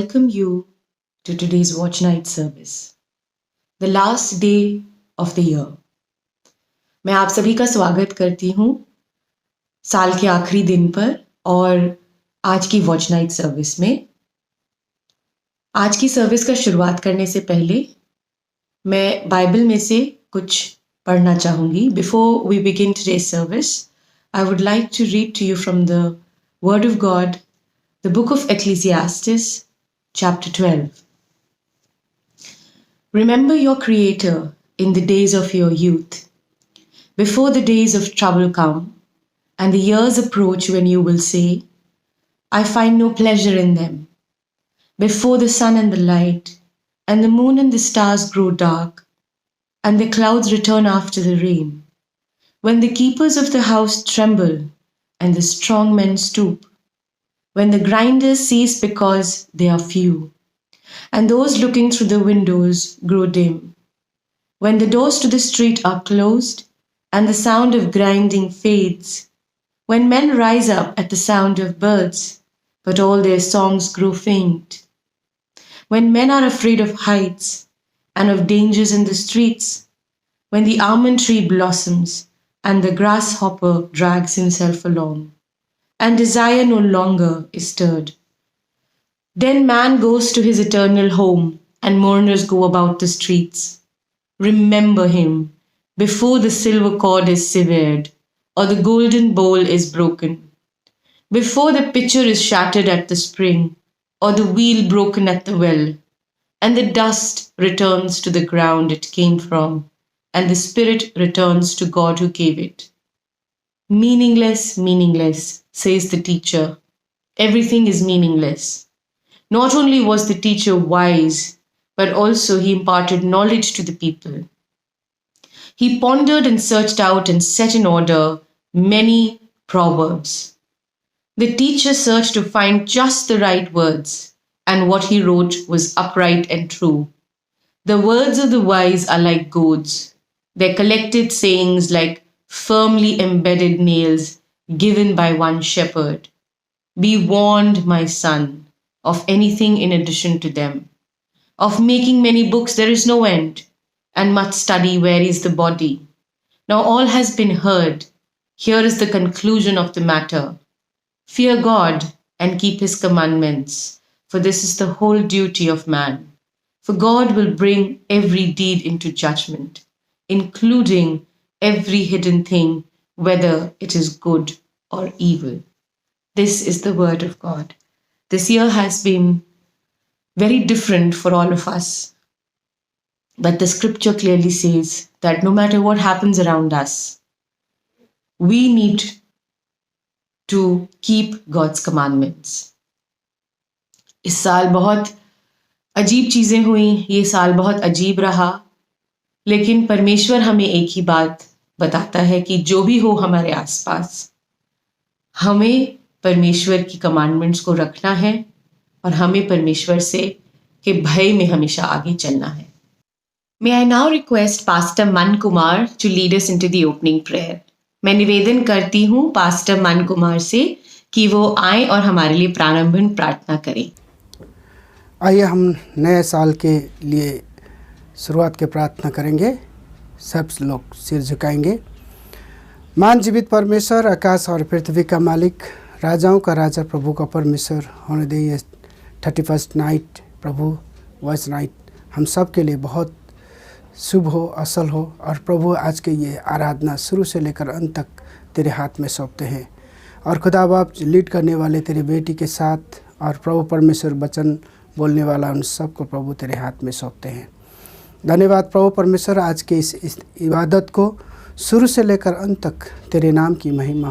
welcome you to today's Watch Night service, the last day of the year. मैं आप सभी का स्वागत करती हूँ साल के आखिरी दिन पर और आज की वॉच नाइट सर्विस में। आज की सर्विस का शुरुआत करने से पहले मैं बाइबल में से कुछ पढ़ना चाहूँगी। Before we begin today's service, I would like to read to you from the word of God, the book of Ecclesiastes, chapter 12. Remember your Creator in the days of your youth, before the days of trouble come, and the years approach when you will say, I find no pleasure in them. Before the sun and the light, and the moon and the stars grow dark, and the clouds return after the rain, when the keepers of the house tremble, and the strong men stoop, when the grinders cease because they are few, and those looking through the windows grow dim, when the doors to the street are closed, and the sound of grinding fades, when men rise up at the sound of birds, but all their songs grow faint, when men are afraid of heights and of dangers in the streets, when the almond tree blossoms and the grasshopper drags himself along, and desire no longer is stirred. Then man goes to his eternal home, and mourners go about the streets. Remember him before the silver cord is severed, or the golden bowl is broken, before the pitcher is shattered at the spring, or the wheel broken at the well, and the dust returns to the ground it came from, and the spirit returns to God who gave it. Meaningless, meaningless, says the teacher. Everything is meaningless. Not only was the teacher wise, but also he imparted knowledge to the people. He pondered and searched out and set in order many proverbs. The teacher searched to find just the right words, and what he wrote was upright and true. The words of the wise are like goads, their collected sayings like firmly embedded nails given by one shepherd. Be warned, my son, of anything in addition to them. Of making many books there is no end, and much study wearies the body. Now all has been heard. Here is the conclusion of the matter. Fear God and keep his commandments, for this is the whole duty of man. For God will bring every deed into judgment, including every hidden thing, whether it is good or evil. This is the word of God. This year has been very different for all of us. But the scripture clearly says that no matter what happens around us, we need to keep God's commandments. इस साल बहुत अजीब चीज़ें हुई, ये साल बहुत अजीब रहा, लेकिन परमेश्वर हमें एक ही बात बताता है कि जो भी हो हमारे आसपास, हमें परमेश्वर की कमांडमेंट्स को रखना है और हमें परमेश्वर से के भय में हमेशा आगे चलना है। May I now request Pastor Man Kumar to lead us into the opening prayer. मैं निवेदन करती हूँ पास्टर मन कुमार से कि वो आए और हमारे लिए प्रारंभन प्रार्थना करें। आइए हम नए साल के लिए शुरुआत के प्रार्थना करेंगे। सब लोग सिर झुकाएंगे। मान जीवित परमेश्वर, आकाश और पृथ्वी का मालिक, राजाओं का राजा, प्रभु का परमेश्वर होने दे ये 31st नाइट प्रभु वॉइस नाइट हम सब के लिए बहुत शुभ हो, असल हो। और प्रभु आज के ये आराधना शुरू से लेकर अंत तक तेरे हाथ में सौंपते हैं। और खुदा बाप लीड करने वाले तेरी बेटी के साथ और प्रभु परमेश्वर वचन बोलने वाला उन सब को प्रभु तेरे हाथ में सौंपते हैं। धन्यवाद प्रभु परमेश्वर, आज के इस इबादत को शुरू से लेकर अंत तक तेरे नाम की महिमा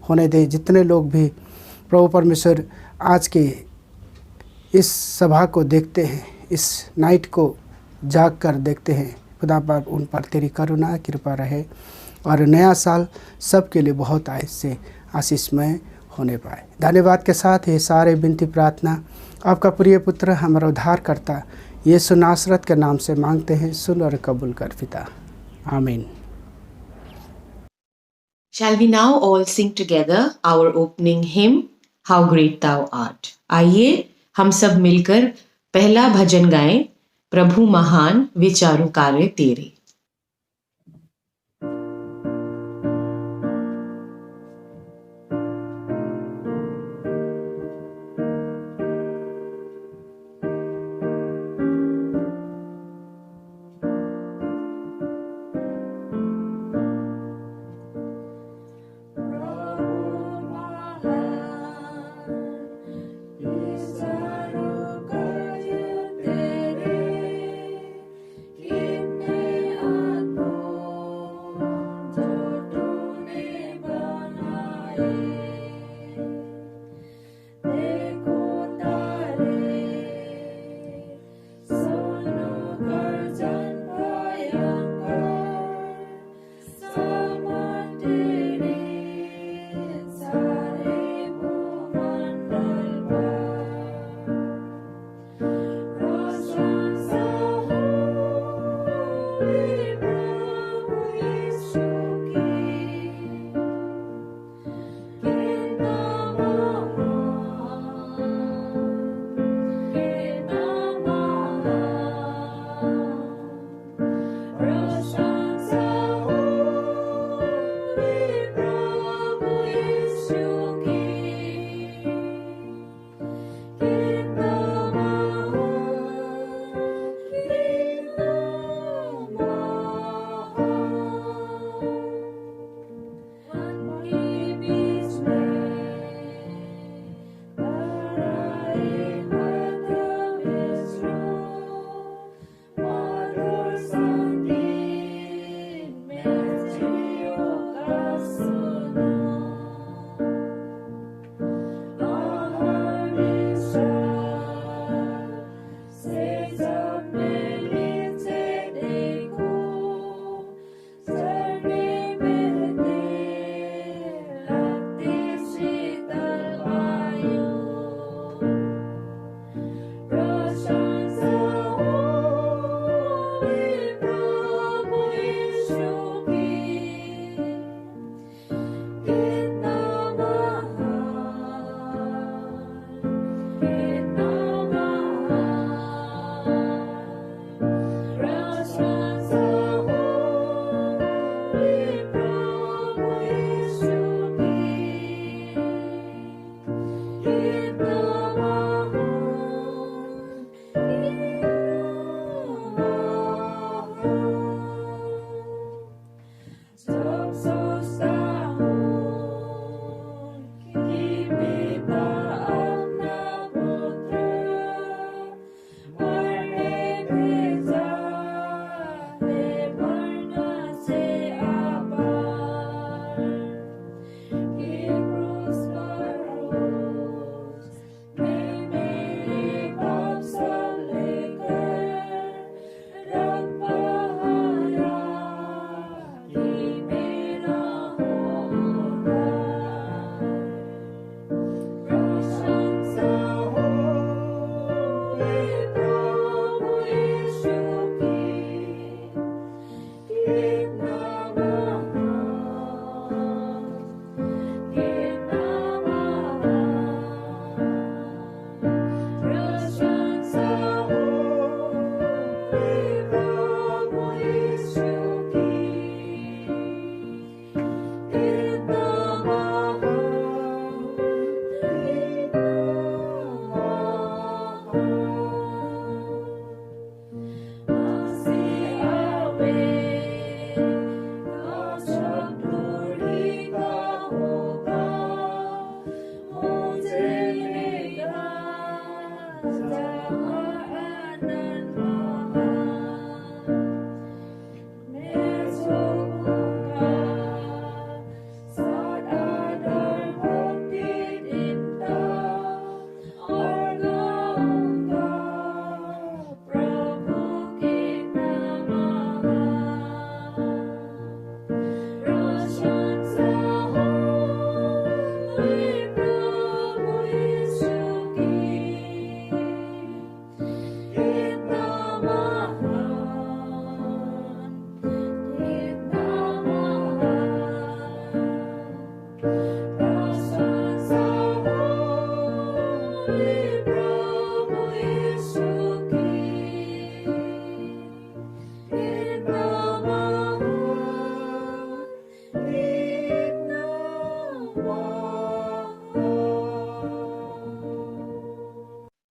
होने दे। जितने लोग भी प्रभु परमेश्वर आज के इस सभा को देखते हैं, इस नाइट को जाग कर देखते हैं, खुदा बाप उन पर तेरी करुणा कृपा रहे और नया साल सबके लिए बहुत आयत से आशीषमय होने पाए। धन्यवाद के साथ ये सारे विनती प्रार्थना आपका प्रिय पुत्र हमारा उद्धारकर्ता यीशु नासरत के नाम से मांगते हैं, सुन और कबूल कर पिता, आमीन। Shall we now all sing together our opening hymn, How Great Thou Art? आइए हम सब मिलकर पहला भजन गाएं, प्रभु महान विचारों कार्य तेरे।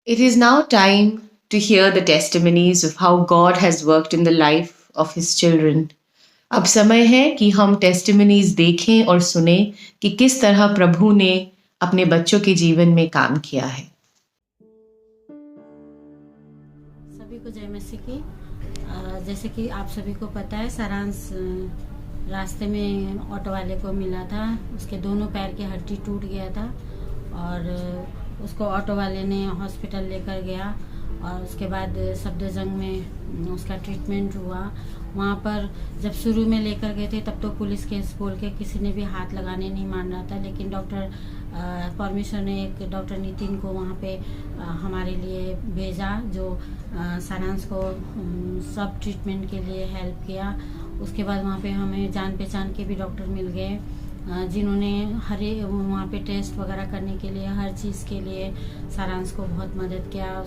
It is now time to hear the testimonies of how God has worked in the life of His children. अब समय है कि हम टेस्टिमनीज देखें और सुने कि किस तरह प्रभु ने अपने बच्चों के जीवन में काम किया है। सभी को जय मसीह की। जैसे कि आप सभी को पता है, सारांश रास्ते में ऑटो वाले को मिला था। उसके दोनों पैर की हड्डी टूट गया था और उसको ऑटो वाले ने हॉस्पिटल लेकर गया और उसके बाद सफदरजंग में उसका ट्रीटमेंट हुआ। वहाँ पर जब शुरू में लेकर गए थे तब तो पुलिस केस बोल के किसी ने भी हाथ लगाने नहीं मान रहा था, लेकिन डॉक्टर परमेश्वर ने एक डॉक्टर नितिन को वहाँ पे हमारे लिए भेजा, जो सारांश को सब ट्रीटमेंट के लिए हेल्प किया। उसके बाद वहाँ पे हमें जान पहचान के भी डॉक्टर मिल गए, जिन्होंने वहाँ पे टेस्ट वगैरह करने के लिए, हर चीज़ के लिए सारांश को बहुत मदद किया।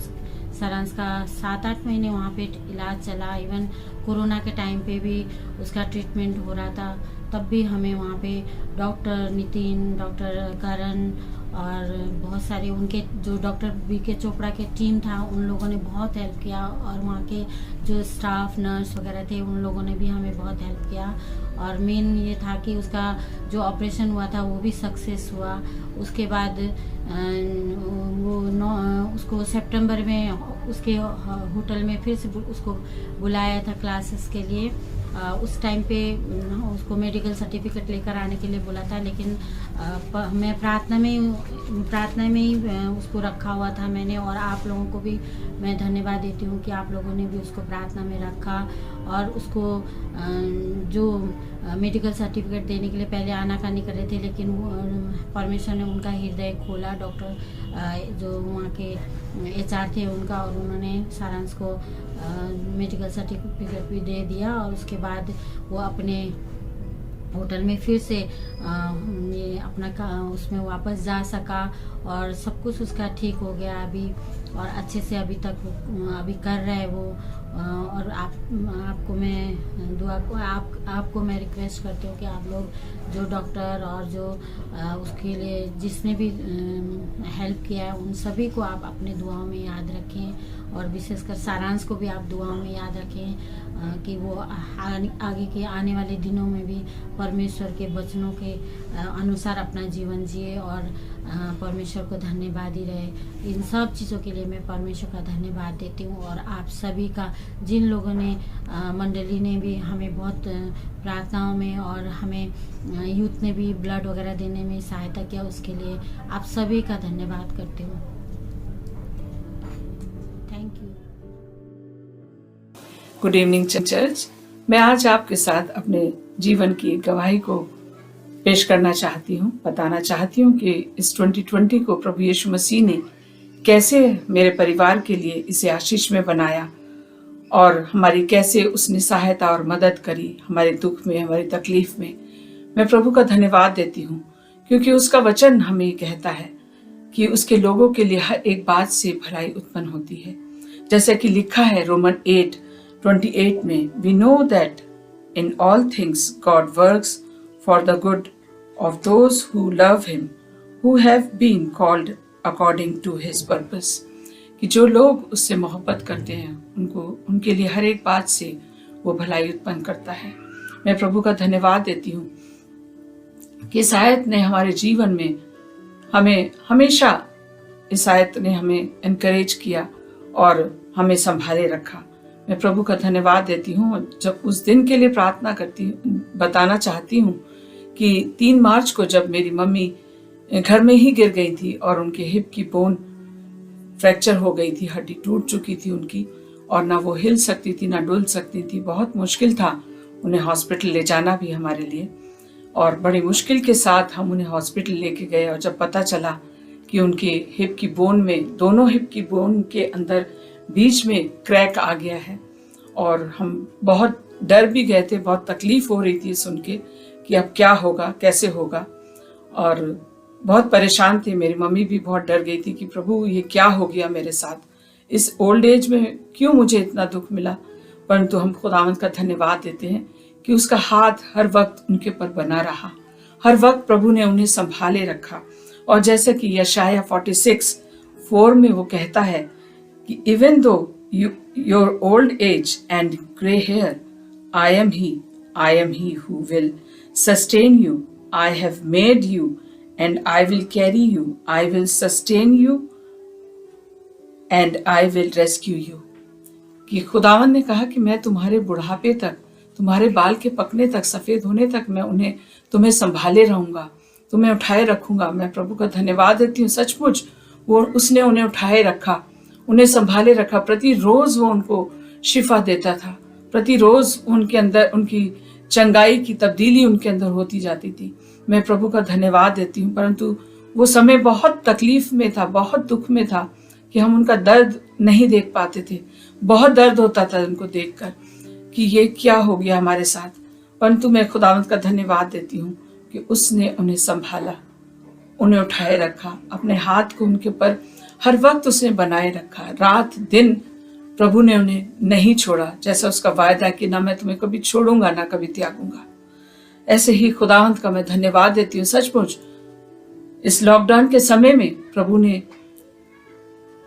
सारांश का 7-8 महीने वहाँ पे इलाज चला। इवन कोरोना के टाइम पे भी उसका ट्रीटमेंट हो रहा था, तब भी हमें वहाँ पे डॉक्टर नितिन, डॉक्टर करण और बहुत सारे उनके जो डॉक्टर बीके चोपड़ा के टीम था, उन लोगों ने बहुत हेल्प किया। और वहाँ के जो स्टाफ नर्स वगैरह थे, उन लोगों ने भी हमें बहुत हेल्प किया। और मेन ये था कि उसका जो ऑपरेशन हुआ था वो भी सक्सेस हुआ। उसके बाद उसको सितंबर में उसके होटल में फिर से उसको बुलाया था क्लासेस के लिए। उस टाइम पे उसको मेडिकल सर्टिफिकेट लेकर आने के लिए बोला था, लेकिन मैं प्रार्थना में ही उसको रखा हुआ था मैंने। और आप लोगों को भी मैं धन्यवाद देती हूँ कि आप लोगों ने भी उसको प्रार्थना में रखा और उसको जो मेडिकल सर्टिफिकेट देने के लिए पहले आनाकानी कर रहे थे, लेकिन परमेश्वर ने उनका हृदय खोला। डॉक्टर जो वहाँ के HR थे उनका, और उन्होंने सारांश को मेडिकल सर्टिफिकेट भी दे दिया। और उसके बाद वो अपने होटल में फिर से ये अपना उसमें वापस जा सका और सब कुछ उसका ठीक हो गया अभी, और अच्छे से अभी कर रहा है वो। और आपको मैं आपको मैं रिक्वेस्ट करती हूँ कि आप लोग जो डॉक्टर और जो उसके लिए जिसने भी हेल्प किया है, उन सभी को आप अपने दुआओं में याद रखें। और विशेषकर सारांश को भी आप दुआओं में याद रखें कि वो आगे के आने वाले दिनों में भी परमेश्वर के वचनों के अनुसार अपना जीवन जिए और परमेश्वर को धन्यवाद ही रहे। इन सब चीज़ों के लिए मैं परमेश्वर का धन्यवाद देती हूँ। और आप सभी का, जिन लोगों ने मंडली ने भी हमें बहुत प्रार्थनाओं में और हमें यूथ ने भी ब्लड वगैरह देने में सहायता किया, उसके लिए आप सभी का धन्यवाद करती हूँ। Thank you. Good evening church. मैं आज आपके साथ अपने जीवन की गवाही को पेश करना चाहती हूँ, बताना चाहती हूँ कि इस 2020 को प्रभु यीशु मसीह ने कैसे मेरे परिवार के लिए इसे आशीष में बनाया और हमारी कैसे उसने सहायता और मदद करी हमारे दुख में, हमारी तकलीफ में। मैं प्रभु का धन्यवाद देती हूँ क्योंकि उसका वचन हमें कहता है कि उसके लोगों के लिए हर एक बात से भलाई उत्पन्न होती है। जैसे कि लिखा है रोमन 8:28 में, we know that in all things God works for the good of those who love him, who have been called according to his purpose। कि जो लोग उससे मोहब्बत करते हैं उनके लिए हर एक बात से वो भलाई उत्पन्न करता है। मैं प्रभु का धन्यवाद देती हूँ कि इस आयत ने हमारे जीवन में हमें हमेशा, इस आयत ने हमें एनकरेज किया और हमें संभाले रखा। मैं प्रभु का धन्यवाद देती हूँ। जब उस दिन के लिए प्रार्थना करती हूँ, बताना चाहती हूँ कि 3 मार्च को जब मेरी मम्मी घर में ही गिर गई थी और उनके हिप की बोन फ्रैक्चर हो गई थी, हड्डी टूट चुकी थी उनकी, और ना वो हिल सकती थी ना डुल सकती थी। बहुत मुश्किल था उन्हें हॉस्पिटल ले जाना भी हमारे लिए, और बड़ी मुश्किल के साथ हम उन्हें हॉस्पिटल लेके गए। और जब पता चला कि उनके हिप की बोन में, दोनों हिप की बोन के अंदर बीच में क्रैक आ गया है, और हम बहुत डर भी गए थे, बहुत तकलीफ हो रही थी सुन के कि अब क्या होगा, कैसे होगा, और बहुत परेशान थे। मेरी मम्मी भी बहुत डर गई थी कि प्रभु ये क्या हो गया मेरे साथ, इस ओल्ड एज में क्यों मुझे इतना दुख मिला। परंतु हम खुदावंद का धन्यवाद देते हैं कि उसका हाथ हर वक्त उनके पर बना रहा, हर वक्त प्रभु ने उन्हें संभाले रखा। और जैसे कि यशाया 46 4 में वो कहता है कि even though your old age and grey hair, I am he who will sustain you, I have made you and I will carry you, I will sustain you and I will rescue you. कि खुदावन ने कहा कि मैं तुम्हारे बुढ़ापे तक, तुम्हारे बाल के पकने तक, सफेद होने तक मैं तुम्हें संभाले रहूंगा, तुम्हें उठाए रखूंगा। मैं प्रभु का धन्यवाद देती हूँ, सचमुच वो उसने उन्हें उठाए रखा, उन्हें संभाले रखा। प्रतिरोज वो उनको शिफा देता था, प्रतिरोज उनके अंदर उनकी चंगाई की तब्दीली उनके अंदर होती जाती थी। मैं प्रभु का धन्यवाद देती हूँ। परंतु वो समय बहुत तकलीफ में था, बहुत दुख में था कि हम उनका दर्द नहीं देख पाते थे। बहुत दर्द होता था उनको देखकर कि ये क्या हो गया हमारे साथ। परंतु मैं खुदावंत का धन्यवाद देती हूँ कि उसने उन्हें संभाला, उन्हें उठाए रखा, अपने हाथ को उनके ऊपर हर वक्त उसने बनाए रखा। रात दिन प्रभु ने उन्हें नहीं छोड़ा, जैसा उसका वायदा कि ना मैं तुम्हें कभी छोड़ूंगा ना कभी त्यागूंगा। ऐसे ही खुदावंत का मैं धन्यवाद देती हूँ। सचमुच इस लॉकडाउन के समय में प्रभु ने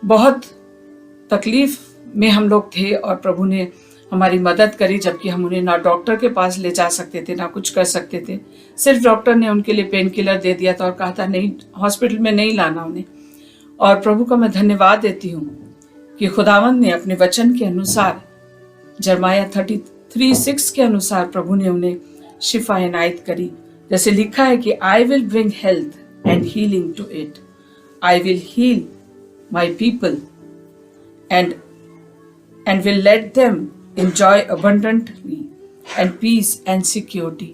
बहुत तकलीफ में हम लोग थे और प्रभु ने हमारी मदद करी, जबकि हम उन्हें ना डॉक्टर के पास ले जा सकते थे ना कुछ कर सकते थे। सिर्फ डॉक्टर ने उनके लिए पेन किलर दे दिया था और कहा था नहीं, हॉस्पिटल में नहीं लाना उन्हें। और प्रभु का मैं धन्यवाद देती हूँ कि खुदावंद ने अपने वचन के अनुसार, जरमाया 33:6 के अनुसार प्रभु ने उन्हें शिफा इनायत करी। जैसे लिखा है कि I will bring health and healing to it, I will heal my people and will let them enjoy abundantly and peace and security।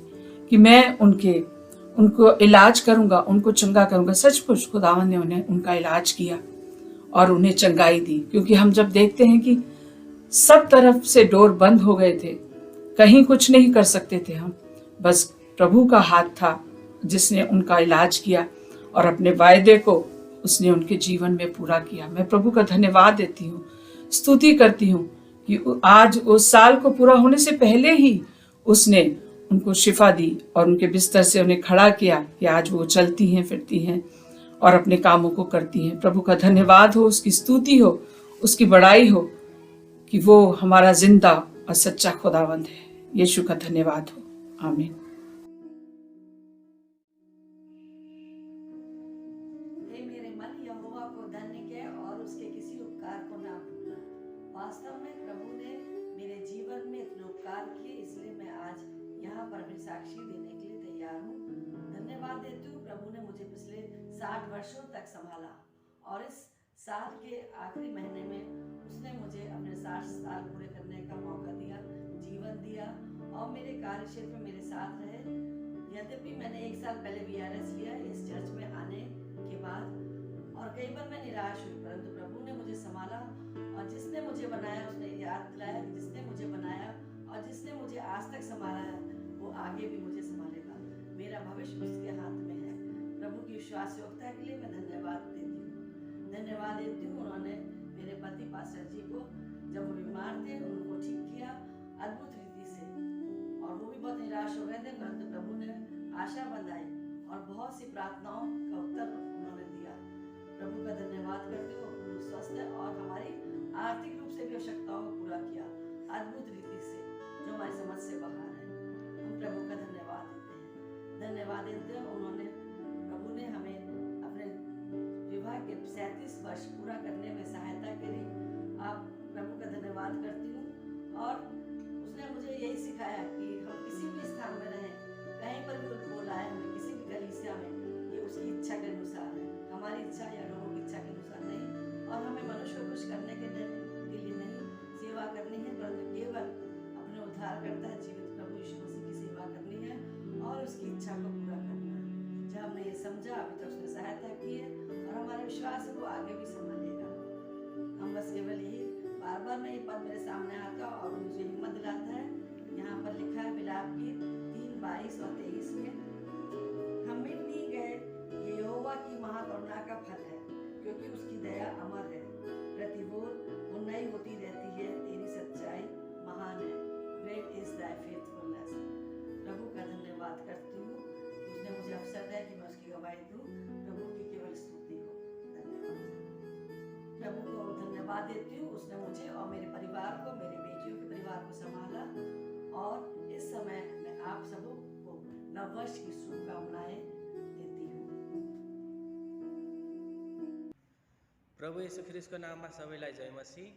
कि मैं उनको इलाज करूंगा, उनको चंगा करूंगा। सचमुच खुदावन ने उनका इलाज किया और उन्हें चंगाई दी। क्योंकि हम जब देखते हैं कि सब तरफ से डोर बंद हो गए थे, कहीं कुछ नहीं कर सकते थे हम, बस प्रभु का हाथ था जिसने उनका इलाज किया और अपने वायदे को उसने उनके जीवन में पूरा किया। मैं प्रभु का धन्यवाद देती हूँ, स्तुति करती हूँ कि आज उस साल को पूरा होने से पहले ही उसने उनको शिफा दी और उनके बिस्तर से उन्हें खड़ा किया कि आज वो चलती हैं, फिरती हैं और अपने कामों को करती हैं। प्रभु का धन्यवाद हो, उसकी स्तुति हो, उसकी बड़ाई हो कि वो हमारा जिंदा और सच्चा खुदावंद है। यीशु का धन्यवाद हो। आमीन। वास्तव में प्रभु ने मेरे जीवन में इतने उपकार किए, इसलिए मैं आज यहाँ पर अपनी साक्षी देने के लिए तैयार हूँ। धन्यवाद देती हूँ, प्रभु ने मुझे पिछले 60 वर्षों तक संभाला और इस साल के आखिरी महीने में उसने मुझे अपने 60 साल पूरे करने का मौका दिया, जीवन दिया और मेरे कार्य क्षेत्र में मेरे साथ रहे। यद्यपि मैंने 1 साल पहले VRS लिया इस चर्च में आने के बाद और कई बार मैं निराश हुई, परंतु प्रभु ने मुझे संभाला और जिसने मुझे बनाया उसने याद दिलाया कि जिसने मुझे बनाया और जिसने मुझे आज तक संभाला है वो आगे भी मुझे संभालेगा। मेरा भविष्य उसके हाथ में है। प्रभु की विश्वास योग्यता के लिए मैं धन्यवाद देती हूँ। उन्होंने मेरे पति पास्टर जी को जब वो बीमार थे उनको ठीक किया अद्भुत रीति से और वो भी बहुत निराश हो गए थे, परंतु प्रभु ने आशा बंधाई और बहुत सी प्रार्थनाओं का उत्तर उन्होंने दिया। प्रभु का धन्यवाद करते हुए स्वस्थ है और हमारी आर्थिक रूप से भी आवश्यकताओं को पूरा किया अद्भुत रीति से, जो हमारी समझ से बाहर है। हम प्रभु का धन्यवाद देते हैं। उन्होंने प्रभु ने हमें अपने विवाह के 37 वर्ष पूरा करने में सहायता करी। आप प्रभु का धन्यवाद करती हूँ और उसने मुझे यही सिखाया कि हम किसी भी स्थान में रहें, कहीं पर भी बोलाए हमें, किसी भी कलीसिया में, ये उसकी इच्छा के अनुसार है, हमारी इच्छा या लोगों की इच्छा के अनुसार नहीं। और हमें मनुष्य को खुश करने के लिए नहीं सेवा करनी है, परंतु केवल अपने उद्धारकर्ता जीवित प्रभु यीशु मसीह की सेवा करनी है और उसकी इच्छा को पूरा करना है। जब हमने ये समझा, अभी तक उसने सहायता की है और हमारा विश्वास है वो आगे भी संभालेगा। हम बस केवल यही बार बार में ये पद मेरे सामने आता और मुझे हिम्मत दिलाता है। यहाँ पर लिखा है विलाप की 3:22 और 23 में, हम मिट नहीं गए, ये यहोवा की महाकरुणा का फल है, क्योंकि उसकी दया अमर है, प्रतिबोर वो नई होती रहती है, तेरी सच्चाई महान है। ग्रेट इज दाय फेथफुलनेस। प्रभु का धन्यवाद करती हूँ, उसने मुझे अवसर दिया कि मैं उसकी गवाही दूँ। प्रभु की केवल स्तुति हो। धन्यवाद। देती हूँ, उसने मुझे और मेरे परिवार को, मेरे बेटियों के परिवार को संभाला। और इस समय मैं आप सबों को नववर्ष की शुभकामनाएं देती हूँ। प्रभु येशू ख्रिस्टको नाममा सबैलाई जय मसीह।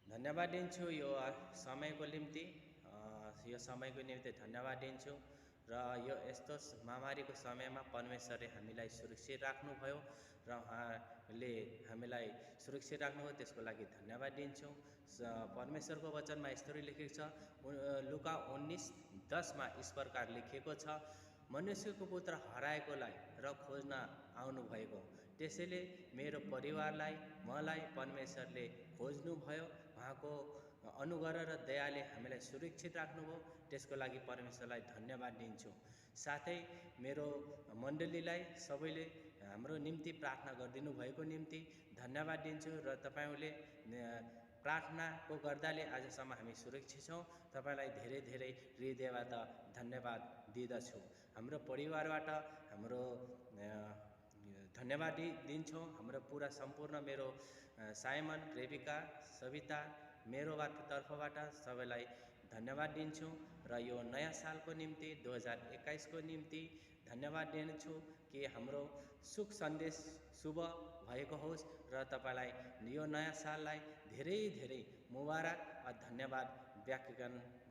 धन्यवाद दिन्छु यो समयको निम्ति, यो समयको निम्ति धन्यवाद दिन्छु। र यो यस्तो महामारीको समयमा परमेश्वरले हामीलाई सुरक्षित राख्नुभयो र उहाँले हामीलाई सुरक्षित राख्नुभयो, त्यसको लागि धन्यवाद दिन्छु। परमेश्वरको वचनमा यस्तरी लेखेको छ, लुका 19:10 यस प्रकार लेखेको छ, मनुष्यको पुत्र हराएकोलाई र खोज्न आउनुभएको। त्यसैले मेरो परिवारलाई, मलाई परमेश्वरले खोज्नुभयो, उहाँको अनुग्रह र दयाले हामीलाई सुरक्षित राख्नुभयो, त्यसको लागि परमेश्वरलाई धन्यवाद दिन्छु। साथै मेरो मण्डलीलाई सबैले हाम्रो निम्ति प्रार्थना गरिदिनु भएको निम्ति धन्यवाद दिन्छु। र तपाईँहरूले प्रार्थनाको गर्दाले आजसम्म हामी सुरक्षित छौँ। तपाईँलाई धेरै धेरै हृदयबाट धन्यवाद दिँदछु। हाम्रो परिवारबाट हाम्रो धन्यवाद दिन्छौँ। हाम्रो पुरा सम्पूर्ण मेरो साइमन, रेबिका, सविता, मेरो तर्फबाट सबैलाई धन्यवाद दिन्छु। र यो नयाँ सालको निम्ति 2021 को निम्ति धन्यवाद दिन्छु कि हाम्रो सुख सन्देश शुभ भएको होस् र तपाईँलाई यो नयाँ साललाई धेरै धेरै मुबारक र धन्यवाद व्यक्त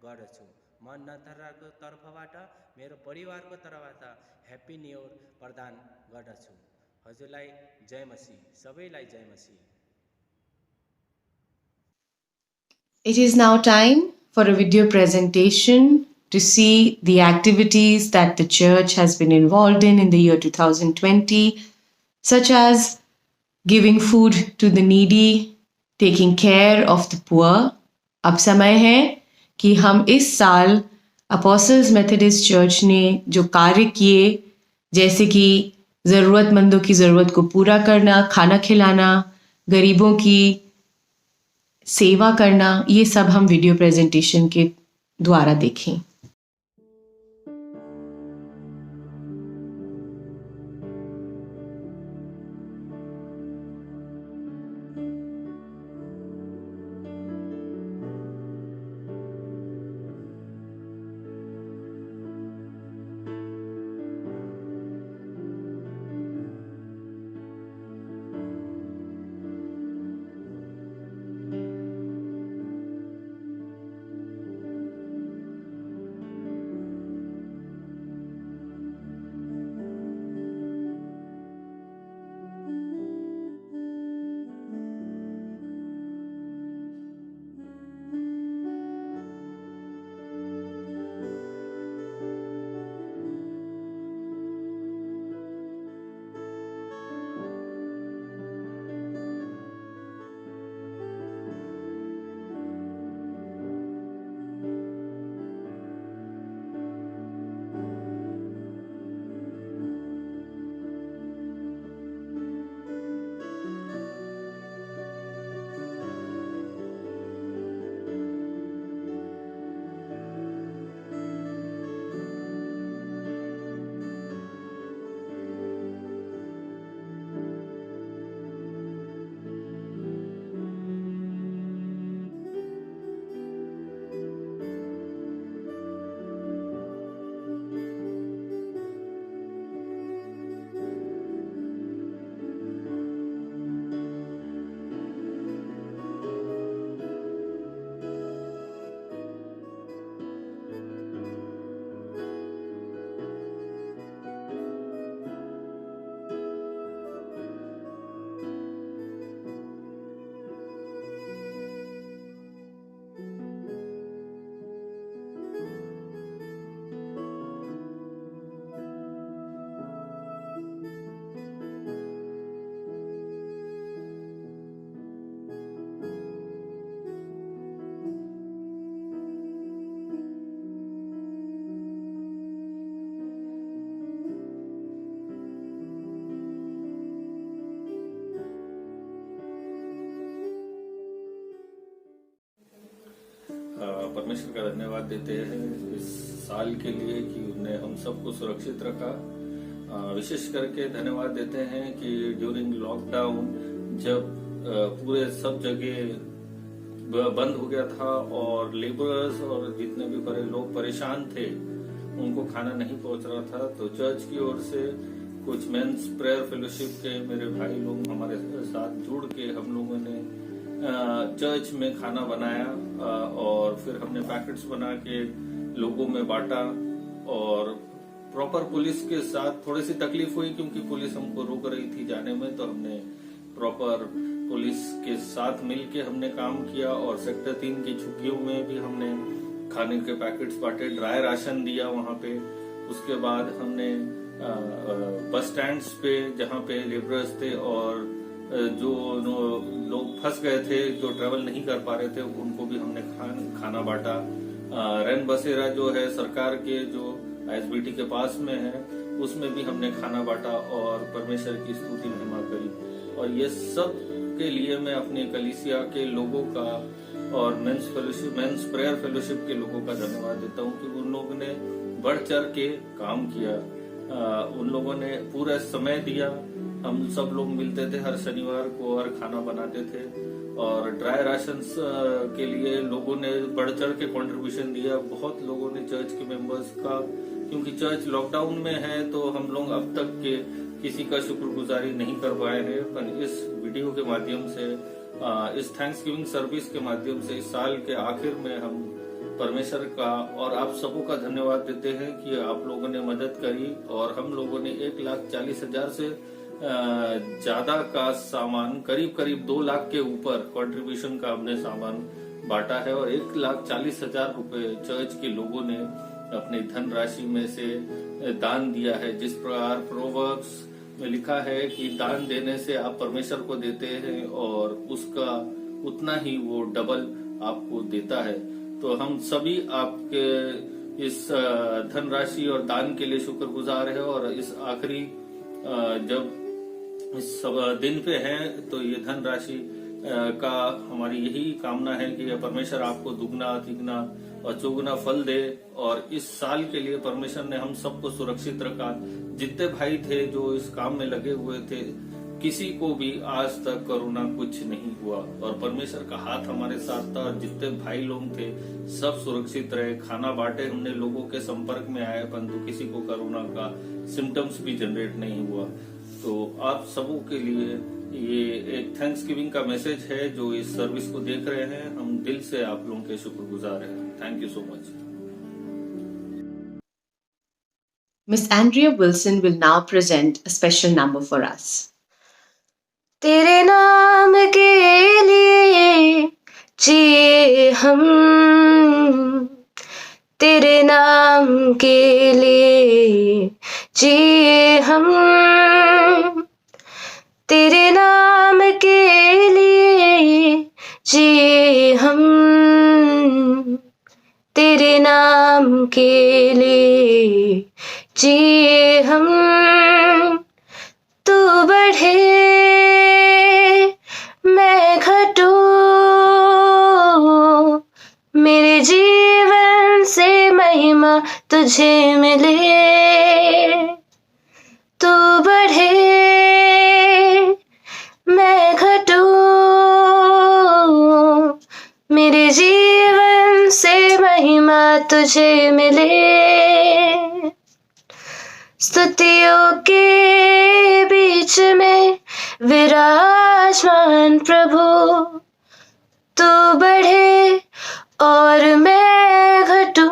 गर्दछु। म नथराको तर्फबाट, मेरो परिवारको तर्फबाट ह्याप्पी न्यू इयर प्रदान गर्दछु। हजुरलाई जय मसीह, सबैलाई जय मसीह। It is now time for a video presentation to see the activities that the church has been involved in the year 2020, such as giving food to the needy, taking care of the poor. अब समय है कि हम इस साल apostles Methodist church ने जो कार्य किए, जैसे कि ज़रूरतमंदों की ज़रूरत को पूरा करना, खाना खिलाना, गरीबों की सेवा करना, ये सब हम वीडियो प्रेजेंटेशन के द्वारा देखें। परमेश्वर का धन्यवाद देते हैं इस साल के लिए कि उन्होंने हम सबको सुरक्षित रखा। विशेष करके धन्यवाद देते हैं कि ड्यूरिंग लॉकडाउन जब पूरे सब जगह बंद हो गया था और लेबरर्स और जितने भी बड़े लोग परेशान थे उनको खाना नहीं पहुंच रहा था। तो चर्च की ओर से कुछ मेंस प्रेयर फेलोशिप के मेरे भाई लोग हमारे साथ जुड़ के हम लोगों ने चर्च में खाना बनाया और फिर हमने पैकेट्स बना के लोगों में बांटा। और प्रॉपर पुलिस के साथ थोड़ी सी तकलीफ हुई क्योंकि पुलिस हमको रोक रही थी जाने में, तो हमने प्रॉपर पुलिस के साथ मिलके हमने काम किया और सेक्टर 3 की झुग्गियों में भी हमने खाने के पैकेट्स बांटे, ड्राई राशन दिया वहां पे। उसके बाद हमने बस स्टैंड्स पे जहाँ पे लेबरर्स थे और जो लोग फंस गए थे, जो ट्रेवल नहीं कर पा रहे थे, उनको भी हमने खाना बांटा। रैन बसेरा जो है सरकार के जो आईएसबीटी के पास में है, उसमें भी हमने खाना बांटा और परमेश्वर की स्तुति महिमा करी। और ये सब के लिए मैं अपने कलीसिया के लोगों का और मेंस प्रेयर फेलोशिप के लोगों का धन्यवाद देता हूँ कि उन लोगों ने बढ़ चढ़ के काम किया। उन लोगों ने पूरा समय दिया। हम सब लोग मिलते थे हर शनिवार को और खाना बनाते थे। और ड्राई राशन के लिए लोगों ने बढ़ चढ़ के कंट्रीब्यूशन दिया। बहुत लोगों ने चर्च के मेंबर्स का, क्योंकि चर्च लॉकडाउन में है तो हम लोग अब तक के किसी का शुक्रगुजारी नहीं कर पाए हैं, पर इस वीडियो के माध्यम से, इस थैंक्सगिविंग सर्विस के माध्यम से इस साल के आखिर में हम परमेश्वर का और आप सबों का धन्यवाद देते हैं कि आप लोगों ने मदद करी और हम लोगों ने 1,40,000 से ज्यादा का सामान, करीब 2 लाख के ऊपर कंट्रीब्यूशन का हमने सामान बांटा है। और 1,40,000 रुपए चर्च के लोगों ने अपनी धनराशि में से दान दिया है। जिस प्रकार प्रोवर्ब्स में लिखा है कि दान देने से आप परमेश्वर को देते हैं और उसका उतना ही वो डबल आपको देता है। तो हम सभी आपके इस धनराशि और दान के लिए शुक्रगुजार है। और इस आखिरी जब इस दिन पे हैं तो ये धनराशि का हमारी यही कामना है कि परमेश्वर आपको दुगना तिगना और चौगुना फल दे। और इस साल के लिए परमेश्वर ने हम सबको सुरक्षित रखा। जितने भाई थे जो इस काम में लगे हुए थे, किसी को भी आज तक कोरोना कुछ नहीं हुआ और परमेश्वर का हाथ हमारे साथ था। और जितने भाई लोग थे सब सुरक्षित रहे। खाना बांटे हमने, लोगों के संपर्क में आए, परंतु किसी को कोरोना का सिम्टम्स भी जनरेट नहीं हुआ। तो आप सबों के लिए ये एक थैंक्सगिविंग का मैसेज है जो इस सर्विस को देख रहे हैं। हम दिल से आप लोगों के शुक्रगुजार हैं। Thank you so much. Miss Andrea Wilson will now present a special number for us. तेरे नाम के लिए जिए हम, तेरे नाम के लिए जिए हम, तेरे नाम के लिए जिए हम, तेरे नाम के लिए जिए हम। तू बढ़े मैं घटूं, मेरे जीवन से महिमा तुझे मिले। तू बढ़े मैं घटूं, मेरे जीवन से महिमा तुझे मिले। स्तुतियों के बीच में विराजमान प्रभु, तू बढ़े और मैं घटूं।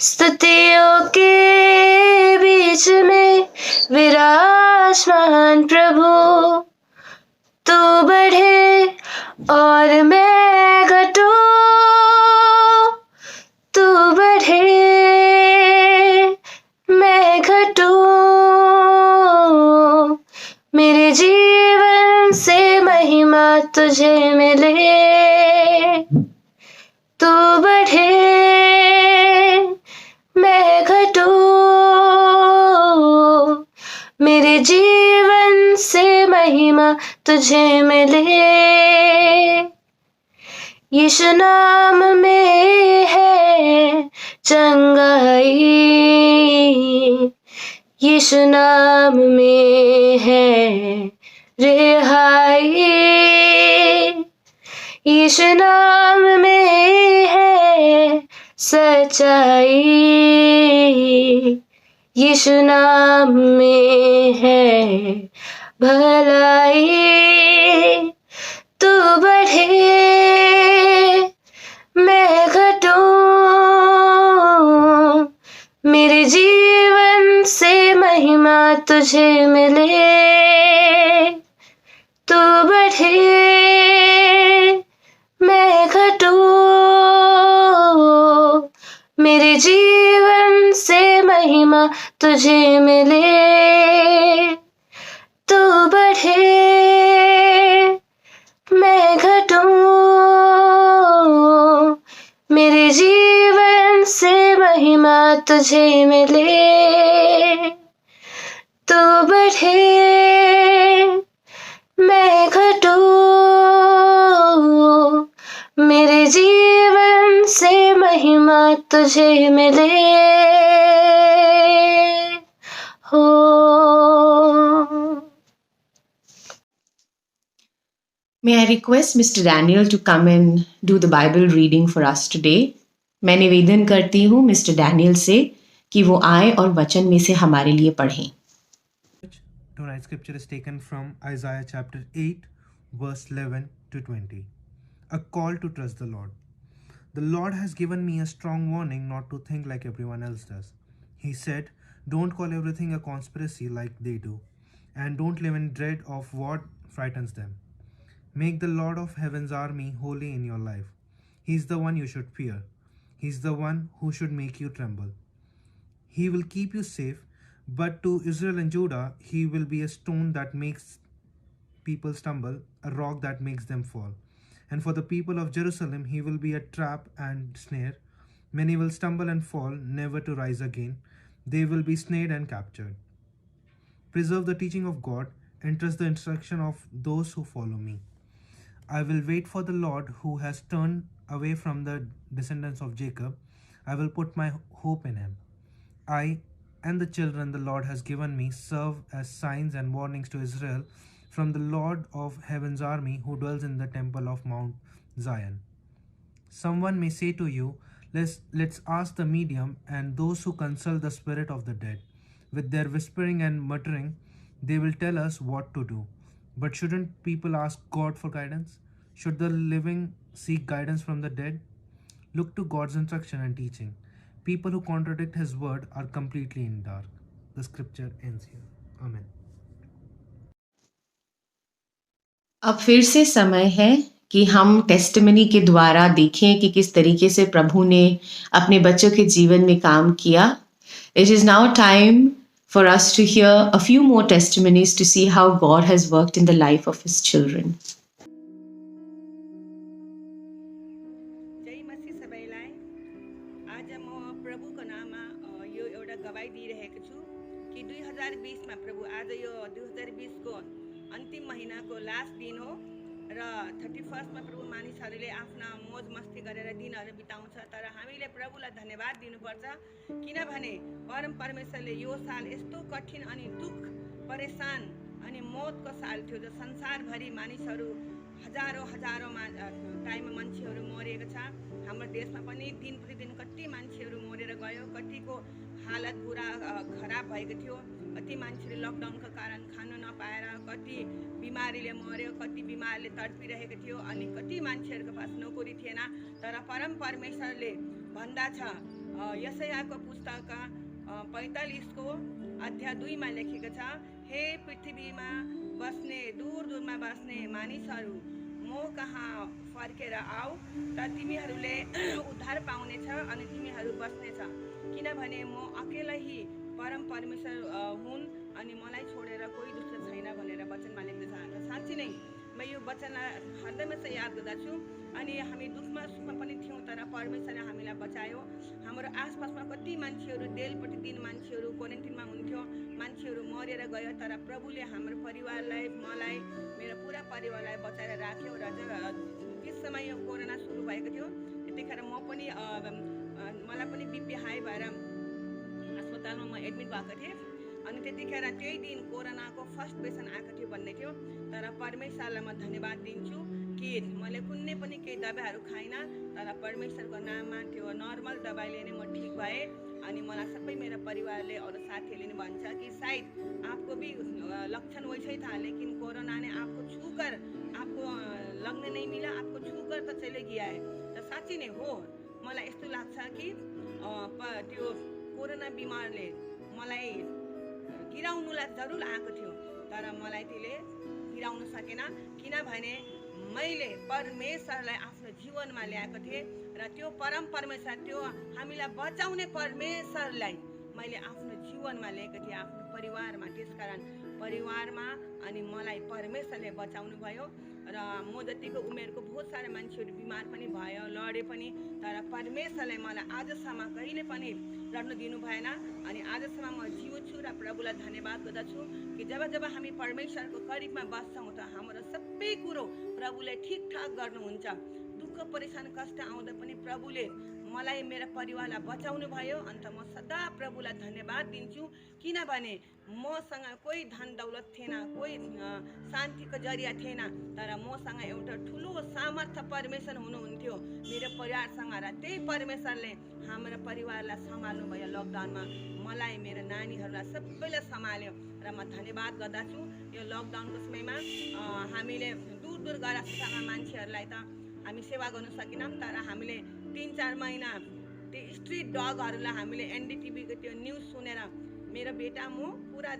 स्तुतियों के बीच में विराजमान प्रभु, तू बढ़े और मैं घटूं। तू बढ़े मैं घटूं, मेरे जीवन से महिमा तुझे मिले। तू बढ़े मैं घटूं, मेरे जीवन से महिमा तुझे मिले। यीशु नाम में है चंगाई, यीशु नाम में है रिहाई। यीशु नाम में है सच्चाई, यीशु नाम में है भलाई। तू बढ़े मैं घटूं, मेरे जीवन से महिमा तुझे मिले। तू बढ़े मैं घटूं, मेरे जीवन से महिमा तुझे मिले। तू बढ़े मैं घटूं, मेरे जीवन से महिमा तुझे मिले। तू बढ़े मैं घटूं, मेरे जीवन से महिमा तुझे मिले। हो May I request Mr. Daniel to come and do the Bible reading for us today? मैं निवेदन करती हूँ मिस्टर डैनियल से कि वो आए और वचन में से हमारे लिए पढ़ें। Tonight's scripture is taken from Isaiah chapter 8, verse 11 to 20. A call to trust the Lord. The Lord has given me a strong warning not to think like everyone else does. He said, don't call everything a conspiracy like they do, and don't live in dread of what frightens them. Make the Lord of heaven's army holy in your life. He's the one you should fear. He's the one who should make you tremble. He will keep you safe, but to Israel and Judah, he will be a stone that makes people stumble, a rock that makes them fall. And for the people of Jerusalem, he will be a trap and snare. Many will stumble and fall, never to rise again. They will be snared and captured. Preserve the teaching of God and trust the instruction of those who follow me. I will wait for the Lord who has turned away from the descendants of Jacob. I will put my hope in him. I and the children the Lord has given me serve as signs and warnings to Israel from the Lord of heaven's army who dwells in the temple of Mount Zion. Someone may say to you, let's ask the medium and those who consult the spirit of the dead. With their whispering and muttering, they will tell us what to do. But shouldn't people ask God for guidance? Should the living seek guidance from the dead? Look to God's instruction and teaching. People who contradict his word are completely in dark. The scripture ends here. Amen. अब फिर से समय है कि हम testimony के द्वारा देखें कि किस तरीके से प्रभु ने अपने बच्चों के जीवन में काम किया। It is now time for us to hear a few more testimonies to see how God has worked in the life of his children. जय मसीह सबैलाई। आज म प्रभुको नाममा यो एउटा गवाई दिइरहेको छु कि 2020 मा प्रभु आज यो 2020 को अन्तिम महिनाको लास्ट दिन हो र 31 मा प्रभु मानिसहरूले आफ्ना मोज मस्ती गरेर दिनहरू बिताउँछ। तर हामीले प्रभुलाई धन्यवाद दिनुपर्छ किनभने परम परमेश्वरले यो साल यस्तो कठिन अनि दुख परेशान अनि मौतको साल थियो जो संसारभरि मानिसहरू हजारौं टाइममा मान्छेहरू मरेको छ। हाम्रो देशमा पनि दिन प्रतिदिन कति मान्छेहरू मरेर गयो, कतिको हालत बुरा खराब भएको थियो, कति मान्छेले लकडाउनको कारण खान नपाएर कति बिमारीले मर्यो, कति बिमारले तडपिरहेको थियो अनि कति मान्छेहरूको पास नोकरी थिएन। तर परम परमेश्वरले भन्दछ यशायाको पुस्तक 45 को अध्याय 2 मा लेखेको छ, हे पृथ्वीमा बस्ने दूर दूरमा बस्ने मानिसहरू म कहाँ फर्केर आऊ त तिमीहरूले उद्धार पाउनेछ अनि तिमीहरू बस्नेछ किनभने म अकेलै परम परमेश्वर हुन् अनि मलाई छोडेर कोही दुसरो छैन भनेर वचनमा लेख्दछ। साँच्चै नै म यो वचनलाई हृदयमा याद गर्दछु अनि हामी दुखमा सुखमा पनि थियौँ तर परमेश्वरले हामीलाई बचायो। हाम्रो आसपासमा कति मान्छेहरू डेल प्रतिदिन मान्छेहरू क्वारेन्टिनमा हुन्थ्यो, मान्छेहरू मरेर गयो तर प्रभुले हाम्रो परिवारलाई मलाई मेरो पुरा परिवारलाई बचाएर राख्यो। र त्यस समय यो कोरोना सुरु भएको थियो त्यतिखेर म पनि मलाई पनि बिपी हाई भएर अस्पतालमा म एडमिट भएको थिएँ अनि त्यतिखेर त्यही दिन कोरोनाको फर्स्ट पेसेन्ट आएको थियो भन्ने थियो। तर परमेश्वरलाई म धन्यवाद दिन्छु कि मैले कुनै पनि केही दबाईहरू खाइनँ, तर परमेश्वरको नाममा त्यो नर्मल दबाईले नै म ठिक भएँ। अनि मलाई सबै मेरो परिवारले और साथीहरूले ने भन्छ कि शायद आपको भी लक्षण वैसे ही था, लेकिन कोरोना ने आपको छूकर आपको लगने नहीं मिला, आपको छूकर तो चले गया है। तो साँच्ची नै हो, मलाई यस्तो लाग्छ कि त्यो कोरोना बिमारले मलाई गिराउनुलाई जरुर आएको थियो, तर मलाई त्यसले गिराउन सकेन, किनभने मैले परमेश्वरलाई आफ्नो जीवनमा ल्याएको थिएँ र त्यो परम परमेश्वर, त्यो हामीलाई बचाउने परमेश्वरलाई मैले आफ्नो जीवनमा ल्याएको थिएँ, आफ्नो परिवारमा। त्यसकारण परिवारमा अनि मलाई परमेश्वरले बचाउनु भयो र म जतिको उमेरको बहुत सारा मान्छेहरू बिमार पनि भयो, लडे पनि, तर परमेश्वरले मलाई आजसम्म कहिले पनि लड्न दिनु भएन। अनि आजसम्म म जीव छु र प्रभुलाई धन्यवाद गर्दछु कि जब जब हामी परमेश्वरको करिबमा बस्छौँ त हाम्रो सबै कुरो प्रभुले ठिकठाक गर्नुहुन्छ। दुःख परेशान कष्ट आउँदा पनि प्रभुले मलाई मेरो परिवारलाई बचाउनु भयो। अन्त म सदा प्रभुलाई धन्यवाद दिन्छु, किनभने मसँग कोही धन दौलत थिएन, कोही शान्तिको जरिया थिएन, तर मसँग एउटा ठुलो सामर्थ्य परमेश्वर हुनुहुन्थ्यो मेरो परिवारसँग, र त्यही परमेश्वरले हाम्रो परिवारलाई सम्हाल्नु भयो। लकडाउनमा मलाई, मेरो नानीहरूलाई सबैलाई सम्हाल्यो र म धन्यवाद गर्दछु। यो लकडाउनको समयमा हामीले दूर दूर गएर अस्पतालमा मान्छेहरूलाई त हामी सेवा गर्न सकेनौँ, तर हामीले 3-4 महिना त्यो स्ट्रिट डगहरूलाई हामीले एनडीटीभीको त्यो न्युज सुनेर मेरो बेटा म पुरा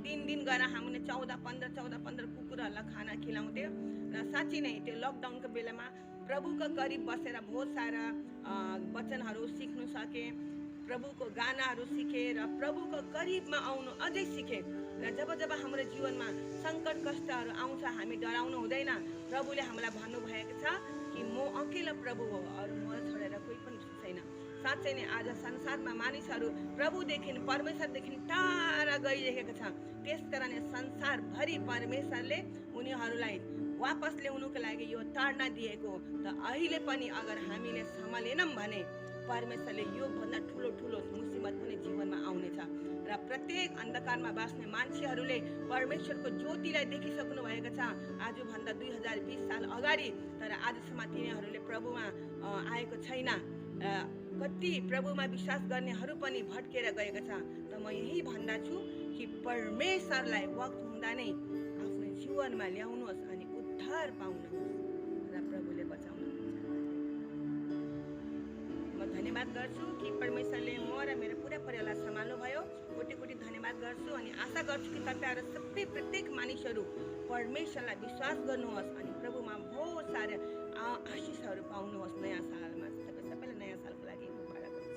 दिन गएर हामीले 14-15 कुकुरहरूलाई खाना खिलाउँथ्यो। र साँच्ची नै त्यो लकडाउनको बेलामा प्रभुको करिब बसेर बहुत सारा वचनहरू सिक्नु सके, प्रभुको गानाहरू सिके र प्रभुको करिबमा आउनु अझै सिके। र जब जब हाम्रो जीवनमा सङ्कट कष्टहरू आउँछ हामी डराउनु हुँदैन। प्रभुले हामीलाई भन्नुभएको छ कि म अकेला प्रभु हो, अरू मलाई छोडेर कोही पनि छैन। साँच्चै नै आज संसारमा मानिसहरू प्रभुदेखि परमेश्वरदेखि टाढा गइरहेको छ। त्यसकारण संसारभरि परमेश्वरले उनीहरूलाई वापस ल्याउनुको लागि यो ताडना दिएको। त अहिले पनि अगर हामीले सम्हालेनौँ भने परमेश्वरले योभन्दा ठुलो ठुलो मुसिबत पनि जीवनमा आउनेछ। र प्रत्येक अन्धकारमा बाँच्ने मान्छेहरूले परमेश्वरको ज्योतिलाई देखिसक्नु भएको छ आजभन्दा 2020 साल अगाडि, तर आजसम्म तिनीहरूले प्रभुमा आएको छैन। कति प्रभुमा विश्वास गर्नेहरू पनि भट्केर गएको छ। त म यही भन्दछु कि परमेश्वरलाई वक्त हुँदा नै आफ्नो जीवनमा ल्याउनुहोस् अनि उद्धार पाउनुहोस् र प्रभुले बचाउनुहुन्छ। म धन्यवाद गर्छु कि परमेश्वरले म र मेरो पुरा परिवारलाई सम्हाल्नु भयो। कोटी कोटी धन्यवाद गर्छु अनि आशा गर्छु कि तपाईँहरू सबै प्रत्येक मानिसहरू परमेश्वरलाई विश्वास गर्नुहोस् अनि प्रभुमा बहुत सारा आशिषहरू पाउनुहोस् नयाँ सालमा। तपाईँ सबैलाई नयाँ सालको लागि मुबारक होस्।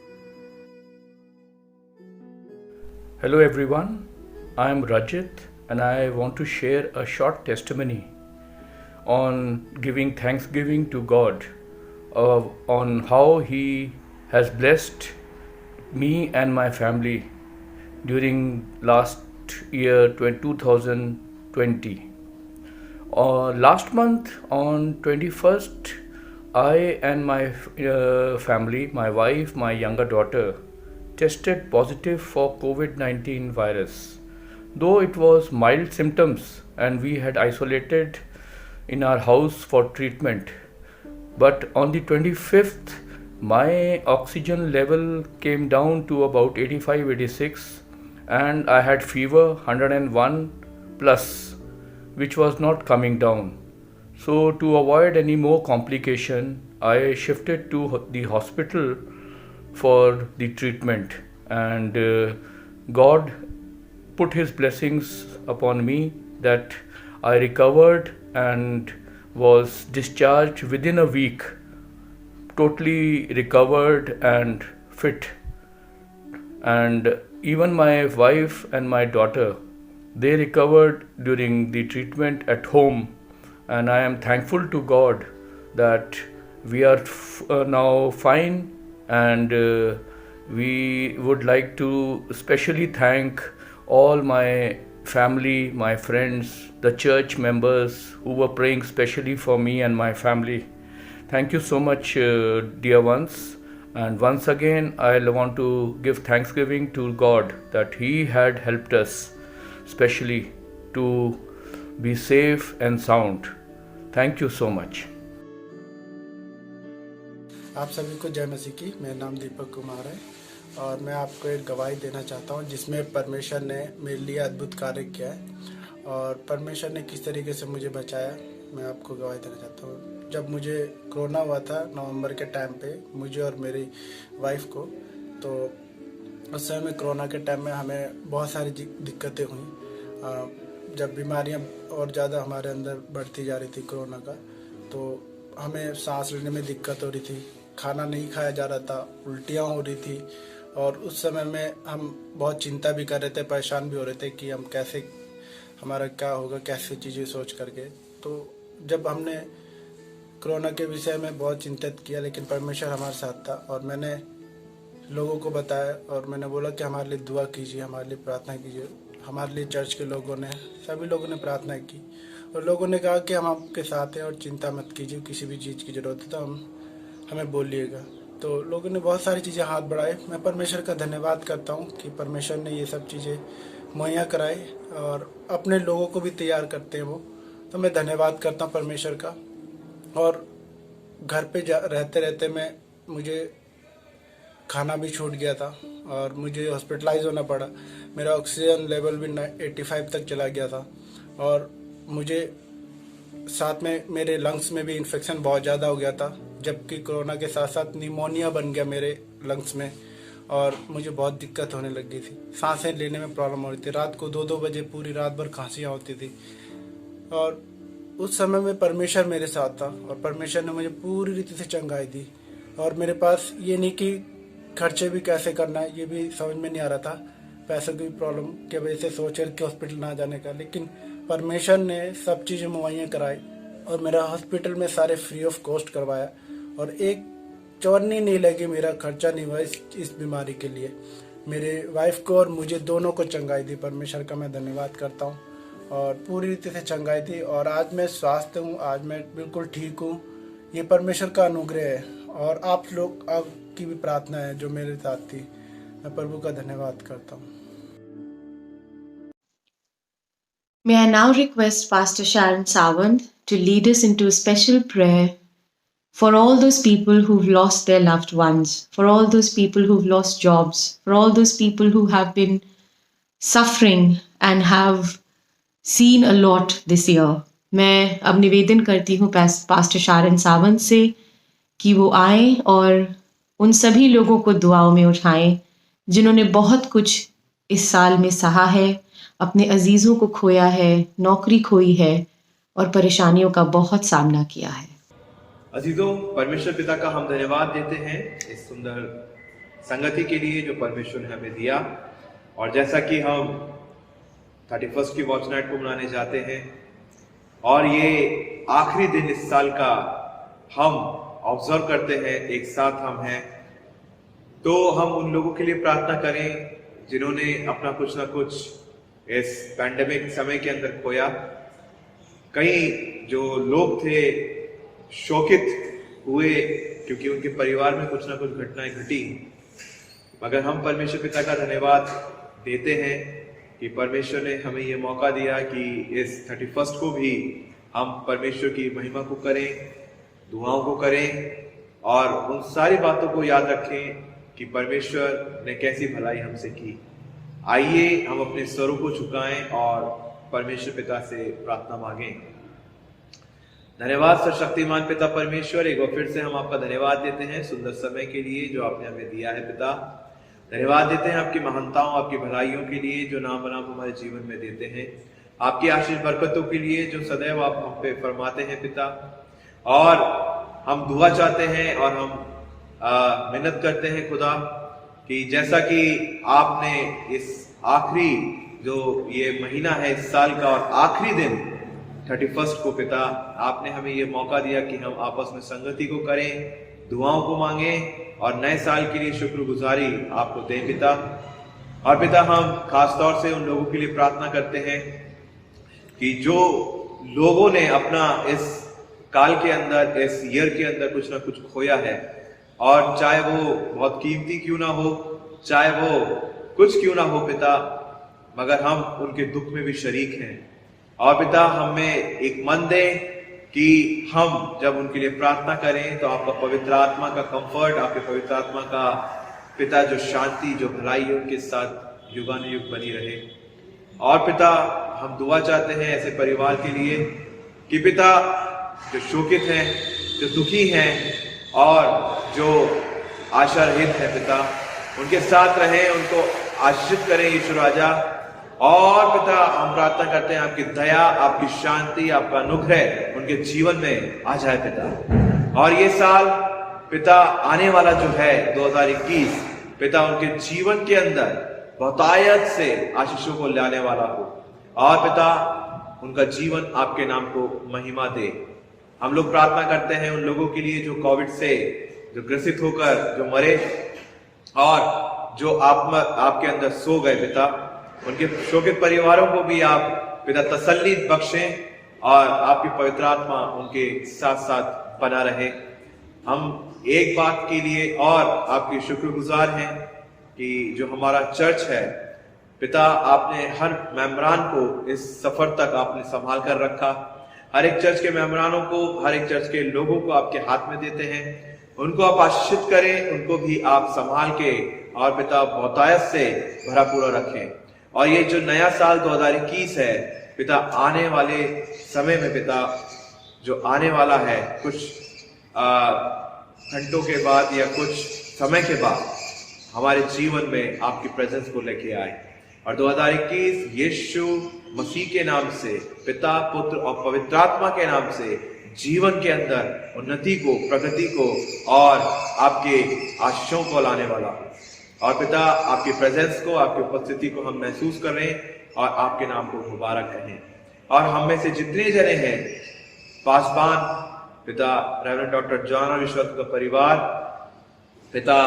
Hello everyone, I am Rajit and I want to share a short testimony on giving thanksgiving to God on how He has blessed me and my family during last year 2020. Last month on 21st, I and my family, my wife, my younger daughter, tested positive for COVID-19 virus. Though it was mild symptoms and we had isolated in our house for treatment, but on the 25th, my oxygen level came down to about 85-86 and I had fever 101 plus, which was not coming down. So to avoid any more complication, I shifted to the hospital for the treatment, and God put His blessings upon me that I recovered and was discharged within a week, totally recovered and fit. And even my wife and my daughter, they recovered during the treatment at home, and I am thankful to God that we are now fine. And we would like to especially thank all my family, my friends, the church members who were praying specially for me and my family. Thank you so much, dear ones. And once again, I want to give thanksgiving to God that He had helped us, especially to be safe and sound. Thank you so much. आप सभी को जय मसीह की। मेरा नाम दीपक कुमार है और मैं आपको एक गवाही देना चाहता हूं जिसमें परमेश्वर ने मेरे लिए अद्भुत कार्य किया है और परमेश्वर ने किस तरीके से मुझे बचाया, मैं आपको गवाही देना चाहता हूं। जब मुझे कोरोना हुआ था नवंबर के टाइम पे, मुझे और मेरी वाइफ को, तो उस समय में कोरोना के टाइम में हमें बहुत सारी दिक्कतें हुई। जब बीमारियां और ज़्यादा हमारे अंदर बढ़ती जा रही थी कोरोना का, तो हमें सांस लेने में दिक्कत हो रही थी, खाना नहीं खाया जा रहा था, उल्टियाँ हो रही थी और उस समय में हम बहुत चिंता भी कर रहे थे, परेशान भी हो रहे थे कि हम कैसे, हमारा क्या होगा, कैसे चीज़ें सोच करके। तो जब हमने कोरोना के विषय में बहुत चिंतित किया, लेकिन परमेश्वर हमारे साथ था और मैंने लोगों को बताया और मैंने बोला कि हमारे लिए दुआ कीजिए, हमारे लिए प्रार्थना कीजिए। हमारे लिए चर्च के लोगों ने, सभी लोगों ने प्रार्थना की और लोगों ने कहा कि हम आपके साथ हैं और चिंता मत कीजिए, किसी भी चीज़ की ज़रूरत है तो हमें बोलिएगा। तो लोगों ने बहुत सारी चीज़ें हाथ बढ़ाए। मैं परमेश्वर का धन्यवाद करता हूँ कि परमेश्वर ने ये सब चीज़ें मुहैया कराई और अपने लोगों को भी तैयार करते हैं वो, तो मैं धन्यवाद करता हूँ परमेश्वर का। और घर पे रहते रहते मुझे खाना भी छूट गया था और मुझे हॉस्पिटलाइज होना पड़ा। मेरा ऑक्सीजन लेवल भी 85 तक चला गया था और मुझे साथ में मेरे लंग्स में भी इन्फेक्शन बहुत ज़्यादा हो गया था, जबकि कोरोना के साथ साथ निमोनिया बन गया मेरे लंग्स में और मुझे बहुत दिक्कत होने लग गई थी। सांसें लेने में प्रॉब्लम हो रही थी, रात को 2-2 बजे पूरी रात भर खांसियाँ होती थी और उस समय में परमेश्वर मेरे साथ था और परमेश्वर ने मुझे पूरी रीति से चंगाई दी। और मेरे पास ये नहीं कि खर्चे भी कैसे करना है, ये भी समझ में नहीं आ रहा था, पैसों की प्रॉब्लम की वजह से सोच कर के हॉस्पिटल ना जाने का, लेकिन परमेश्वर ने सब चीज़ें मुहैया कराई और मेरा हॉस्पिटल में सारे फ्री ऑफ कॉस्ट करवाया और एक चवन्नी नहीं लगी, मेरा खर्चा नहीं हुआ इस बीमारी के लिए। मेरे वाइफ को और मुझे दोनों को चंगाई दी। परमेश्वर का मैं धन्यवाद करता हूँ और पूरी रीति से चंगाई थी और आज मैं स्वस्थ हूँ, आज मैं बिल्कुल ठीक हूँ। ये परमेश्वर का अनुग्रह है और आप लोग, आपकी भी प्रार्थना है जो मेरे साथ थी। मैं प्रभु का धन्यवाद करता हूँ। May I now request Pastor Sharon Sawant to lead us into a special prayer for all those people who've lost their loved ones, for all those people who've lost jobs, for all those people who have been suffering and have seen a lot this year. मैं अब निवेदन करती हूँ pastor शारन Sawant से कि वो आए और उन सभी लोगों को दुआओं में उठाएं जिन्होंने बहुत कुछ इस साल में सहा है, अपने अजीज़ों को खोया है, नौकरी खोई है और परेशानियों का बहुत सामना किया है। अजीजों, परमेश्वर पिता का हम धन्यवाद देते हैं इस सुंदर संगति के लिए जो परमेश्वर ने हमें दिया। और जैसा कि हम 31st की वॉच नाइट को मनाने जाते हैं और ये आखिरी दिन इस साल का हम ऑब्जर्व करते हैं, एक साथ हम हैं, तो हम उन लोगों के लिए प्रार्थना करें जिन्होंने अपना कुछ ना कुछ इस पैंडेमिक समय के अंदर खोया। कई जो लोग थे शोकित हुए क्योंकि उनके परिवार में कुछ ना कुछ घटनाएं घटी, मगर हम परमेश्वर पिता का धन्यवाद देते हैं कि परमेश्वर ने हमें ये मौका दिया कि इस 31st को भी हम परमेश्वर की महिमा को करें, दुआओं को करें और उन सारी बातों को याद रखें कि परमेश्वर ने कैसी भलाई हमसे की। आइए हम अपने स्वरों को झुकाएं और परमेश्वर पिता से प्रार्थना मांगें। धन्यवाद सर्वशक्तिमान पिता परमेश्वर, एक बार फिर से हम आपका धन्यवाद देते हैं सुंदर समय के लिए जो आपने हमें दिया है। पिता, धन्यवाद देते हैं आपकी महानताओं, आपकी भलाइयों के लिए जो नाम बनाम हमारे जीवन में देते हैं, आपकी आशीष बरकतों के लिए जो सदैव आप हम पे फरमाते हैं पिता। और हम दुआ चाहते हैं और हम मेहनत करते हैं खुदा कि जैसा कि आपने इस आखिरी जो ये महीना है इस साल का और आखिरी दिन 31st को पिता आपने हमें ये मौका दिया कि हम आपस में संगति को करें, दुआओं को मांगें और नए साल के लिए शुक्रगुजारी आपको दें पिता। और पिता हम खास तौर से उन लोगों के लिए प्रार्थना करते हैं कि जो लोगों ने अपना इस काल के अंदर, इस ईयर के अंदर कुछ ना कुछ खोया है और चाहे वो बहुत कीमती क्यों ना हो, चाहे वो कुछ क्यों ना हो पिता, मगर हम उनके दुख में भी शरीक हैं। और पिता हमें एक मन दें कि हम जब उनके लिए प्रार्थना करें तो आपका पवित्र आत्मा का कंफर्ट, आपके पवित्र आत्मा का पिता जो शांति, जो भलाई है उनके साथ युगानुयुग बनी रहे। और पिता हम दुआ चाहते हैं ऐसे परिवार के लिए कि पिता जो शोकित हैं, जो दुखी हैं और जो आशा रहित है पिता, उनके साथ रहें, उनको आशीषित करें यीशु राजा। और पिता हम प्रार्थना करते हैं आपकी दया, आपकी शांति, आपका अनुग्रह उनके जीवन में आ जाए पिता। और ये साल पिता आने वाला जो है 2021, पिता उनके जीवन के अंदर बहुतायत से आशीषों को लाने वाला हो। और पिता उनका जीवन आपके नाम को महिमा दे। हम लोग प्रार्थना करते हैं उन लोगों के लिए जो कोविड से जो ग्रसित होकर जो मरे और जो आपके अंदर सो गए पिता, उनके शोकित परिवारों को भी आप पिता तसल्ली बख्शें और आपकी पवित्र आत्मा उनके साथ साथ बना रहे। हम एक बात के लिए और आपके शुक्रगुजार हैं कि जो हमारा चर्च है पिता, आपने हर मेंबरान को इस सफर तक आपने संभाल कर रखा। हर एक चर्च के मेंबरानों को, हर एक चर्च के लोगों को आपके हाथ में देते हैं। उनको आप आशीषित करें, उनको भी आप संभाल के और पिता बहुतायत से भरा पूरा रखें। और ये जो नया साल 2021 है पिता, आने वाले समय में पिता जो आने वाला है कुछ घंटों के बाद या कुछ समय के बाद, हमारे जीवन में आपकी प्रेजेंस को लेके आए। और 2021 यीशु मसीह के नाम से, पिता, पुत्र और पवित्र आत्मा के नाम से जीवन के अंदर उन्नति को, प्रगति को और आपके आशीषों को लाने वाला हो। और पिता आपकी प्रेजेंस को, आपकी उपस्थिति को हम महसूस कर रहे हैं और आपके नाम को मुबारक कहें। और हम में से जितने जने हैं पासबान पिता, रेवरेंड डॉक्टर जॉन विश्वस्त का परिवार पिता,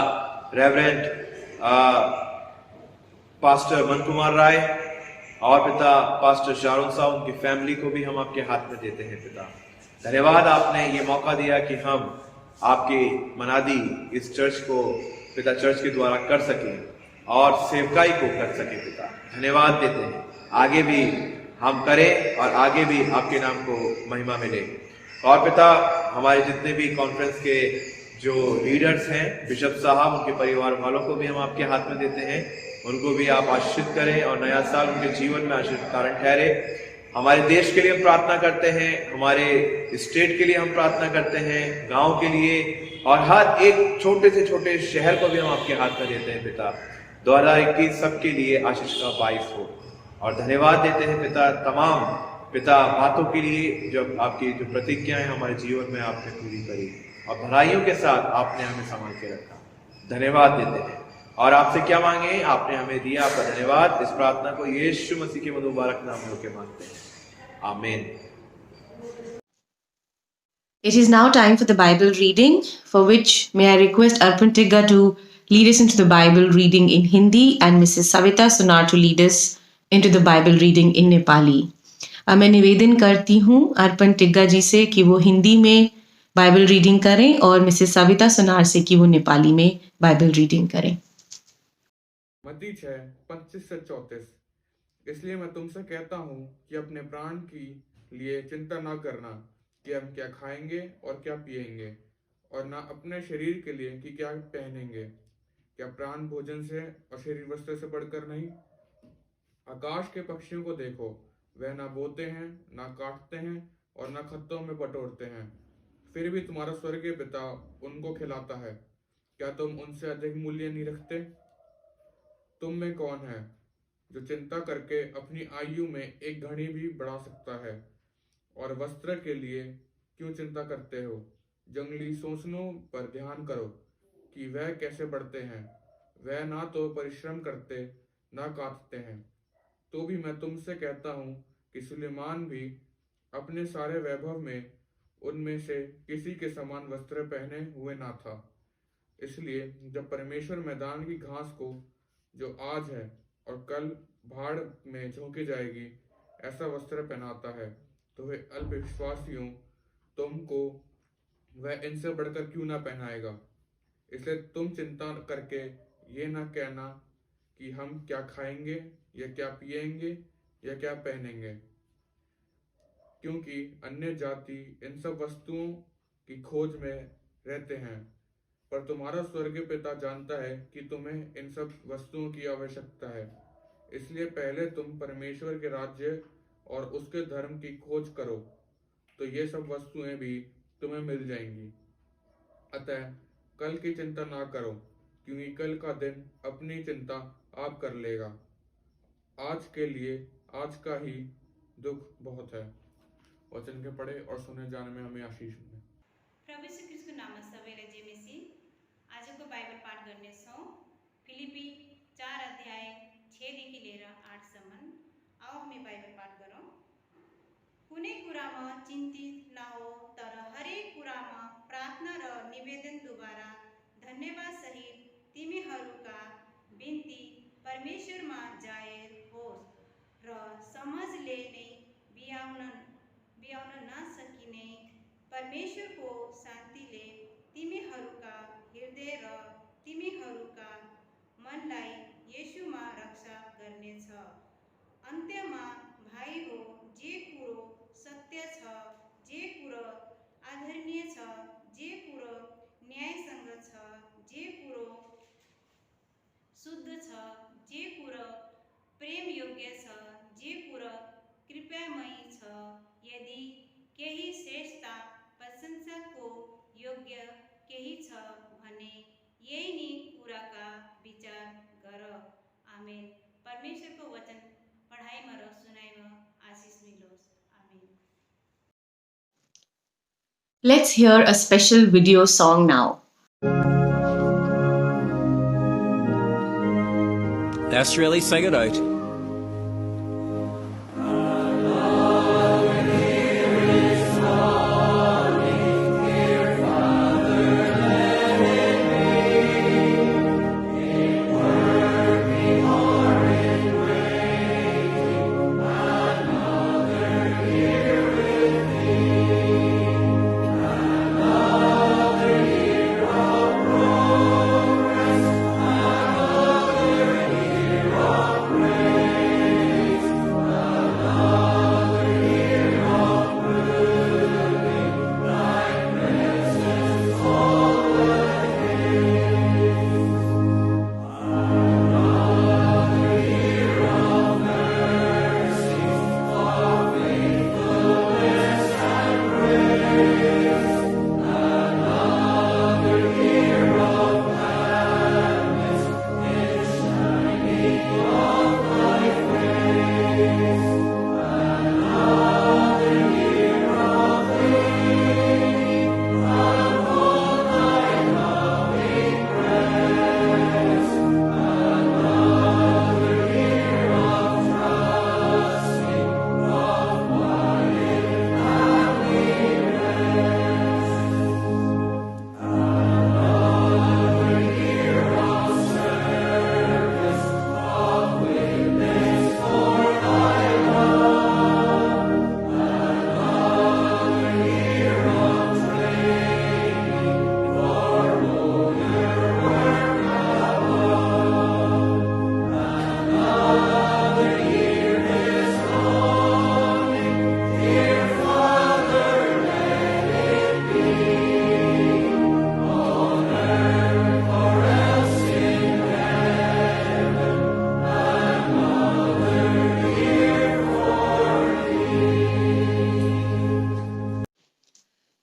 रेवरेंड पास्टर मन कुमार राय और पिता पास्टर शारून साहब, उनकी फैमिली को भी हम आपके हाथ में देते हैं पिता। धन्यवाद आपने ये मौका दिया कि हम आपकी मनादी इस चर्च को पिता चर्च के द्वारा कर सकें और सेवकाई को कर सकें पिता। धन्यवाद देते हैं, आगे भी हम करें और आगे भी आपके नाम को महिमा मिले। और पिता हमारे जितने भी कॉन्फ्रेंस के जो लीडर्स हैं, बिशप साहब, उनके परिवार वालों को भी हम आपके हाथ में देते हैं। उनको भी आप आशीषित करें और नया साल उनके जीवन में आशीष कारण ठहरे। हमारे देश के लिए हम प्रार्थना करते हैं, हमारे स्टेट के लिए हम प्रार्थना करते हैं, गांव के लिए और हर एक छोटे से छोटे शहर को भी हम आपके हाथ में देते हैं पिता। 2021 सबके लिए आशीष का बाइस हो। और धन्यवाद देते हैं पिता तमाम पिता बातों के लिए जो आपकी जो प्रतिज्ञाएं हमारे जीवन में आपने पूरी करी और भलाइयों के साथ आपने हमें संभाल के रखा। धन्यवाद देते हैं और आपसे क्या मांगे, आपने हमें दिया, आपका धन्यवाद। इस प्रार्थना को यीशु मसीह के मुबारक नाम होकर मांगते हैं, आमीन। It is now time for the Bible reading, for which may I request Arpan Tigga to lead us into the Bible reading in Hindi and Mrs. Savita Sonar to lead us into the Bible reading in Nepali. मैं निवेदन करती हूँ अर्पण टिग्गा जी से कि वो हिंदी में Bible reading करें और मिसेस सविता सोनार से कि वो नेपाली में बाइबल रीडिंग करें। मत्ती 6:25 से 34। इसलिए मैं तुमसे कहता हूँ कि अपने प्राण की लिए चिंता ना करना कि हम क्या खाएंगे और क्या पिएंगे, और ना अपने शरीर के लिए कि क्या पहनेंगे। क्या प्राण भोजन से और शरीर वस्त्र से बढ़कर नहीं? आकाश के पक्षियों को देखो, वह ना बोते हैं, ना काटते हैं और ना खत्तों में बटोरते हैं, फिर भी तुम्हारा स्वर्गीय पिता उनको खिलाता है। क्या तुम उनसे अधिक मूल्य नहीं रखते? तुम में कौन है जो चिंता करके अपनी आयु में एक घड़ी भी बढ़ा सकता है? और वस्त्र के लिए क्यों चिंता करते हो? जंगली सोसनों पर ध्यान करो कि वह कैसे बढ़ते हैं। वह ना तो परिश्रम करते ना काटते हैं। तो भी मैं तुमसे कहता हूँ कि सुलेमान भी अपने सारे वैभव में उनमें से किसी के समान वस्त्र पहने हुए ना था। इसलिए जब परमेश्वर मैदान की घास को जो आज है और कल भाड़ में झोंकी जाएगी ऐसा वस्त्र पहनाता है, तो वे अल्पविश्वासियों तुमको वह इनसे बढ़कर क्यों ना पहनाएगा। इसलिए तुम चिंता करके ये ना कहना कि हम क्या खाएंगे या क्या पिएंगे या क्या पहनेंगे, क्योंकि अन्य जाति इन सब वस्तुओं की खोज में रहते हैं, पर तुम्हारा स्वर्गीय पिता जानता है कि तुम्हें इन सब वस्तुओं की आवश्यकता है। इसलिए पहले तुम परमेश्वर के राज्य और उसके धर्म की खोज करो, तो ये सब वस्तुएं भी तुम्हें मिल जाएंगी। अतः कल की चिंता ना करो, क्योंकि कल का दिन अपनी चिंता आप कर लेगा। आज के लिए आज का ही दुख बहुत है। वचन के पढ़े और सुने जाने में हमें आशीष मिले। प्रभु यीशु ख्रिस्टको नाममा सबैलाई जय मसीह। आजको बाइबल पाठ गर्नेछौँ फिलिपी 4 अध्याय 6 देखि लिएर 8 सम्म। आओ हामी बाइबल पाठ गरौँ। कुनै कुरामा चिन्तित नहो, तर हरेक कुरामा प्रार्थना र निवेदनद्वारा धन्यवाद सहित तिमीहरूका बिन्ती परमेश्वरमा जाहेर होस्, र समझले नै बिहाउन नसकिने परमेश्वरको शान्तिले तिमीहरूका हृदय र तिमीहरूका मनलाई येशूमा रक्षा गर्नेछ। अन्त्यमा भाइ हो, जे कुरो सत्य छ, जे कुरो आदरणीय छ, जे कुरो न्यायसँग छ, जे कुरो शुद्ध छ, जे कुरो प्रेम योग्य छ, जे कुरो कृपयामय छ, यदि केही श्रेष्ठ प्रशंसाको योग्य केही छ भने यही नै कुराका विचार गर। आमेन। परमेश्वरको वचन पढाइमा र सुनाइमा आशिष मिलोस्। आमेन। Let's hear a special video song now. That's really sing it out.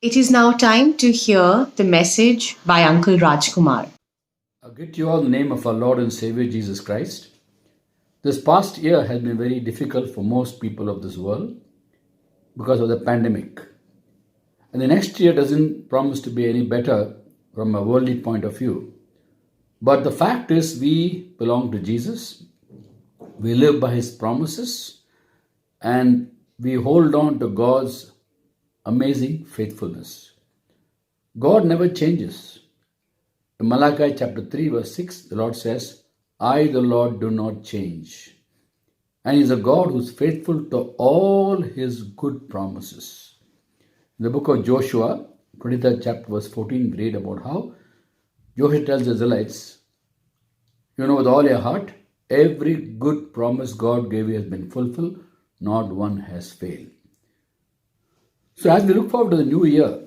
It is now time to hear the message by Uncle Rajkumar. I greet you all in the name of our Lord and Savior Jesus Christ. This past year has been very difficult for most people of this world because of the pandemic. And the next year doesn't promise to be any better from a worldly point of view. But the fact is, we belong to Jesus. We live by His promises and we hold on to God's amazing faithfulness. God never changes. In Malachi chapter 3 verse 6, the Lord says, I, the Lord, do not change. And He is a God who is faithful to all His good promises. In the book of Joshua, 23rd chapter verse 14, we read about how Joshua tells the Israelites, you know with all your heart, every good promise God gave you has been fulfilled, not one has failed. So as we look forward to the new year,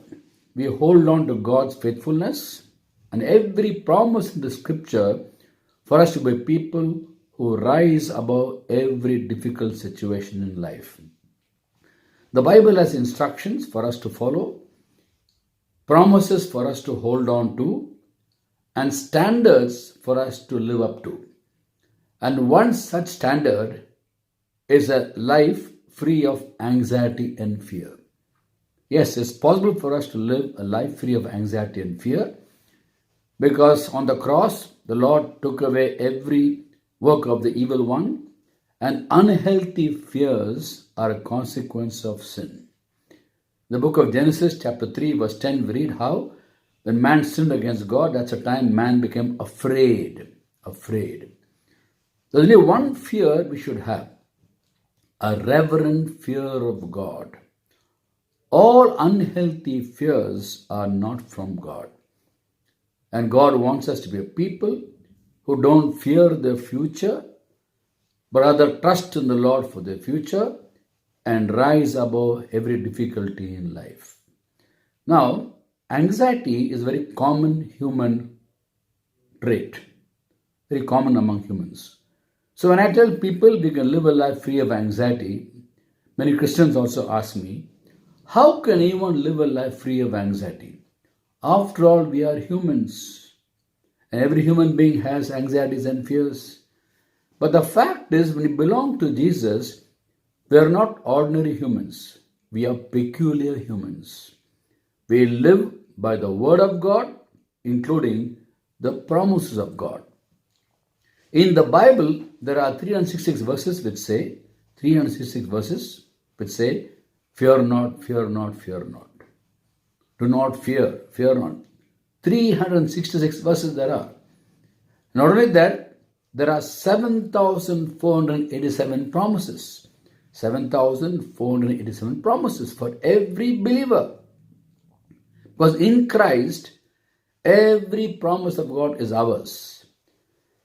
we hold on to God's faithfulness and every promise in the scripture for us to be people who rise above every difficult situation in life. The Bible has instructions for us to follow, promises for us to hold on to, and standards for us to live up to. And one such standard is a life free of anxiety and fear. Yes, it's possible for us to live a life free of anxiety and fear because on the cross, the Lord took away every work of the evil one, and unhealthy fears are a consequence of sin. The book of Genesis, chapter 3, verse 10, we read how when man sinned against God, that's the time man became afraid. There's only one fear we should have, a reverent fear of God. All unhealthy fears are not from God. And God wants us to be a people who don't fear the future, but rather trust in the Lord for the future and rise above every difficulty in life. Now, anxiety is a very common human trait, very common among humans. So when I tell people we can live a life free of anxiety, many Christians also ask me, how can anyone live a life free of anxiety? After all, we are humans, and every human being has anxieties and fears. But the fact is, when we belong to Jesus, we are not ordinary humans. We are peculiar humans. We live by the Word of God, including the promises of God. In the Bible, there are 366 verses which say, fear not, fear not, fear not. Do not fear, fear not. 366 verses there are. Not only that, there are 7,487 promises. 7,487 promises for every believer. Because in Christ, every promise of God is ours.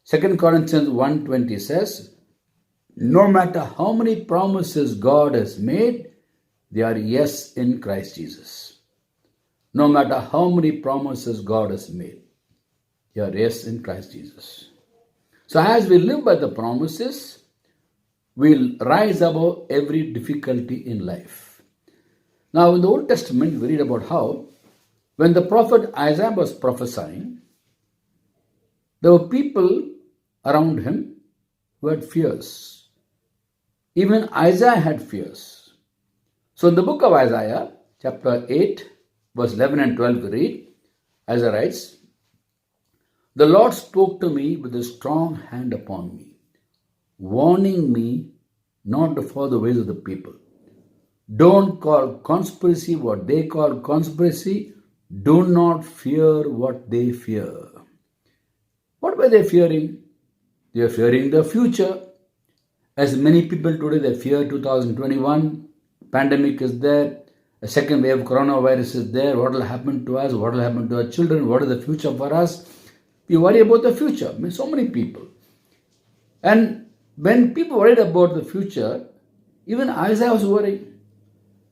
2 Corinthians 1:20 says, no matter how many promises God has made, they are yes in Christ Jesus. No matter how many promises God has made, they are yes in Christ Jesus. So as we live by the promises, we'll rise above every difficulty in life. Now in the Old Testament, we read about how when the prophet Isaiah was prophesying, there were people around him who had fears. Even Isaiah had fears. So in the book of Isaiah, chapter 8, verse 11 and 12, we read, Isaiah writes, the Lord spoke to me with a strong hand upon me, warning me not to follow the ways of the people. Don't call conspiracy what they call conspiracy. Do not fear what they fear. What were they fearing? They are fearing the future. As many people today, they fear 2021. Pandemic is there. A second wave of coronavirus is there. What will happen to us? What will happen to our children? What is the future for us? We worry about the future. I mean, so many people. And when people worried about the future, even Isaiah was worried.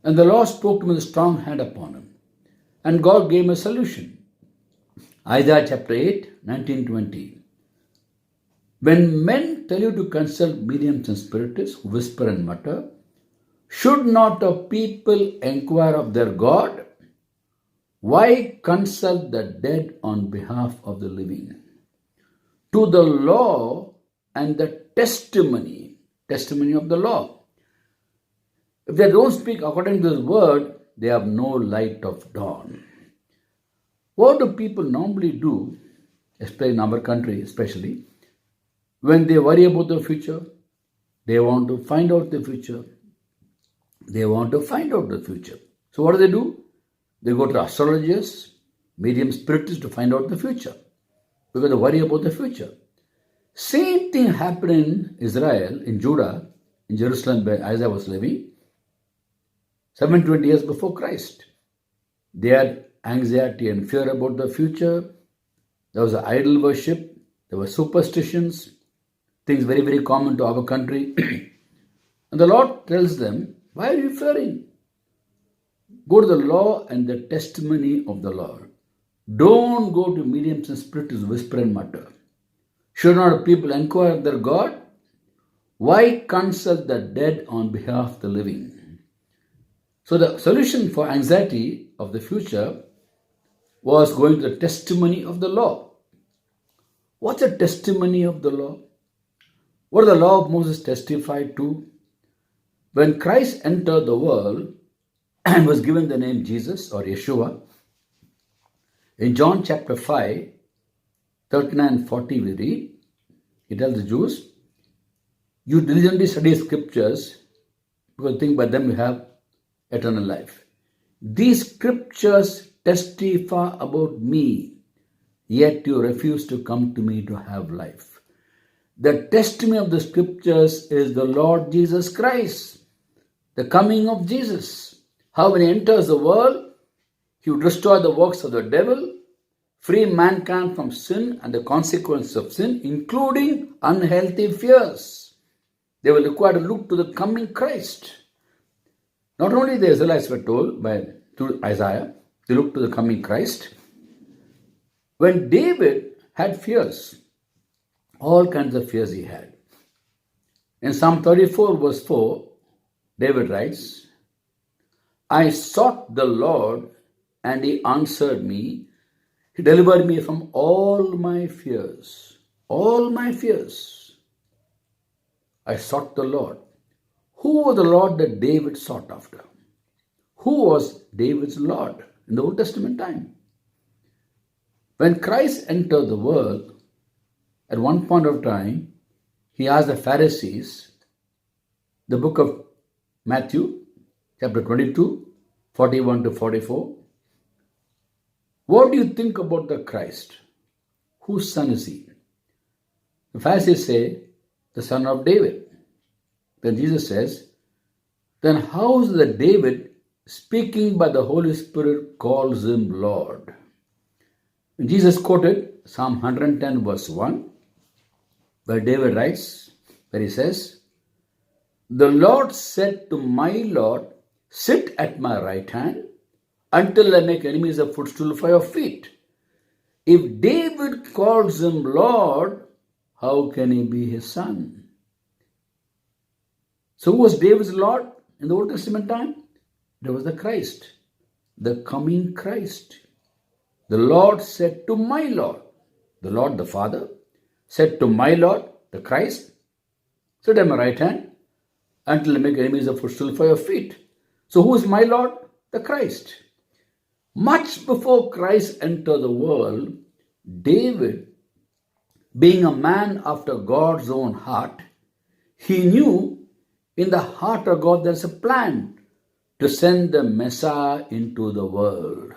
And the Lord spoke to him with a strong hand upon him. And God gave him a solution. Isaiah chapter 8, 19-20. When men tell you to consult mediums and spiritists who whisper and mutter, should not a people inquire of their God? Why consult the dead on behalf of the living? To the law and the testimony of the law. If they don't speak according to this word, they have no light of dawn. What do people normally do, especially in our country especially, when they worry about the future? They want to find out the future. So what do? They go to astrologers, medium spiritists to find out the future. Because they worry about the future. Same thing happened in Israel, in Judah, in Jerusalem where Isaiah was living, 720 years before Christ. They had anxiety and fear about the future. there was idol worship, there were superstitions, things very, very common to our country. And the Lord tells them, why are you fearing? Go to the law and the testimony of the Lord. Don't go to mediums and spirits to whisper and mutter. Should not people inquire their God? Why consult the dead on behalf of the living? So the solution for anxiety of the future was going to the testimony of the law. What's a testimony of the law? What did the law of Moses testify to? When Christ entered the world and was given the name Jesus or Yeshua, in John chapter 5, 39 and 40 we read, he tells the Jews, you diligently study scriptures because you think by them you have eternal life. These scriptures testify about me, yet you refuse to come to me to have life. The testimony of the scriptures is the Lord Jesus Christ, the coming of Jesus. How when he enters the world, he would destroy the works of the devil, free mankind from sin and the consequences of sin, including unhealthy fears. They were required to look to the coming Christ. Not only the Israelites were told through Isaiah, they looked to the coming Christ. When David had fears, all kinds of fears he had. In Psalm 34 verse 4, David writes, I sought the Lord and he answered me. He delivered me from all my fears. All my fears. I sought the Lord. Who was the Lord that David sought after? Who was David's Lord in the Old Testament time? When Christ entered the world, at one point of time, he asked the Pharisees, the book of Matthew, chapter 22, 41 to 44, what do you think about the Christ? Whose son is he? The Pharisees say, the son of David. Then Jesus says, then how is that David, speaking by the Holy Spirit, calls him Lord? And Jesus quoted Psalm 110 verse 1, where David writes, where he says, the Lord said to my Lord, sit at my right hand until I make enemies a footstool for your feet. If David calls him Lord, how can he be his son? So who was David's Lord in the Old Testament time? There was the Christ, the coming Christ. The Lord said to my Lord, the Lord the Father, said to my Lord, the Christ, sit at my right hand until I make enemies a footstool for your feet. So who is my Lord? The Christ. Much before Christ entered the world, David, being a man after God's own heart, he knew in the heart of God there's a plan to send the Messiah into the world.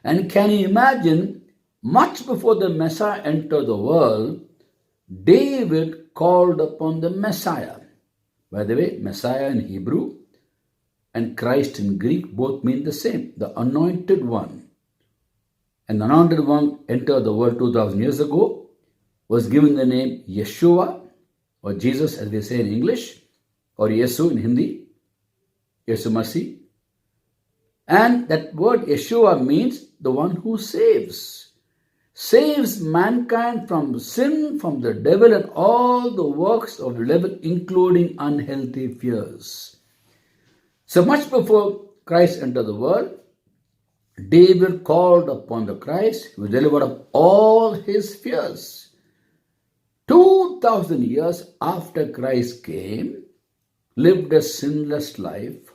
And can you imagine, much before the Messiah entered the world, David called upon the Messiah. By the way, Messiah in Hebrew and Christ in Greek both mean the same, the anointed one. And the anointed one entered the world 2000 years ago, was given the name Yeshua, or Jesus as we say in English, or Yesu in Hindi, Yesu Masih. And that word Yeshua means the one who saves. Saves mankind from sin, from the devil and all the works of the devil, including unhealthy fears. So much before Christ entered the world, David called upon the Christ who delivered up all his fears. 2000 years after Christ came, lived a sinless life,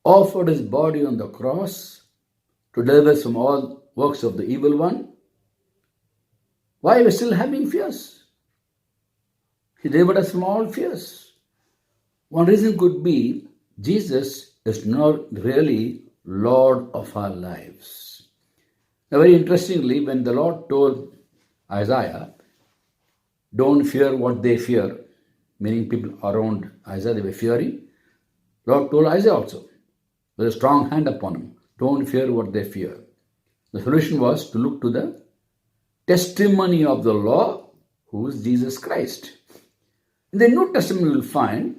offered his body on the cross to deliver us from all works of the evil one. Why are we still having fears? He delivered us from all fears. One reason could be Jesus is not really Lord of our lives. Now, very interestingly, when the Lord told Isaiah, don't fear what they fear, meaning people around Isaiah, they were fearing, Lord told Isaiah also, with a strong hand upon him, don't fear what they fear. The solution was to look to the testimony of the law, who is Jesus Christ. In the New Testament, you will find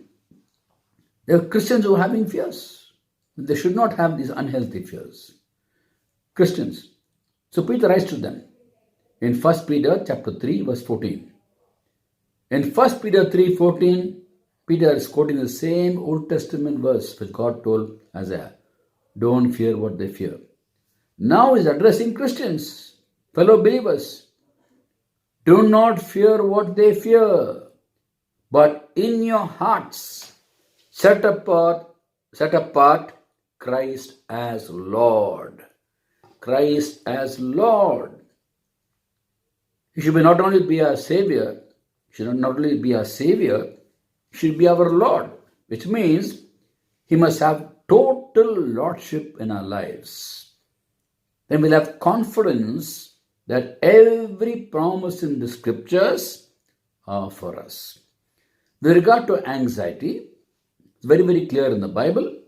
there are Christians who are having fears. They should not have these unhealthy fears. Christians. So Peter writes to them in 1 Peter chapter 3, verse 14. In 1 Peter 3:14, Peter is quoting the same Old Testament verse which God told Isaiah. Don't fear what they fear. Now he's addressing Christians, fellow believers. Do not fear what they fear, but in your hearts set apart Christ as Lord. Christ as Lord. He should not only be our Savior, he should be our Lord, which means he must have total lordship in our lives. Then we'll have confidence that every promise in the scriptures are for us. With regard to anxiety, it's very, very clear in the Bible.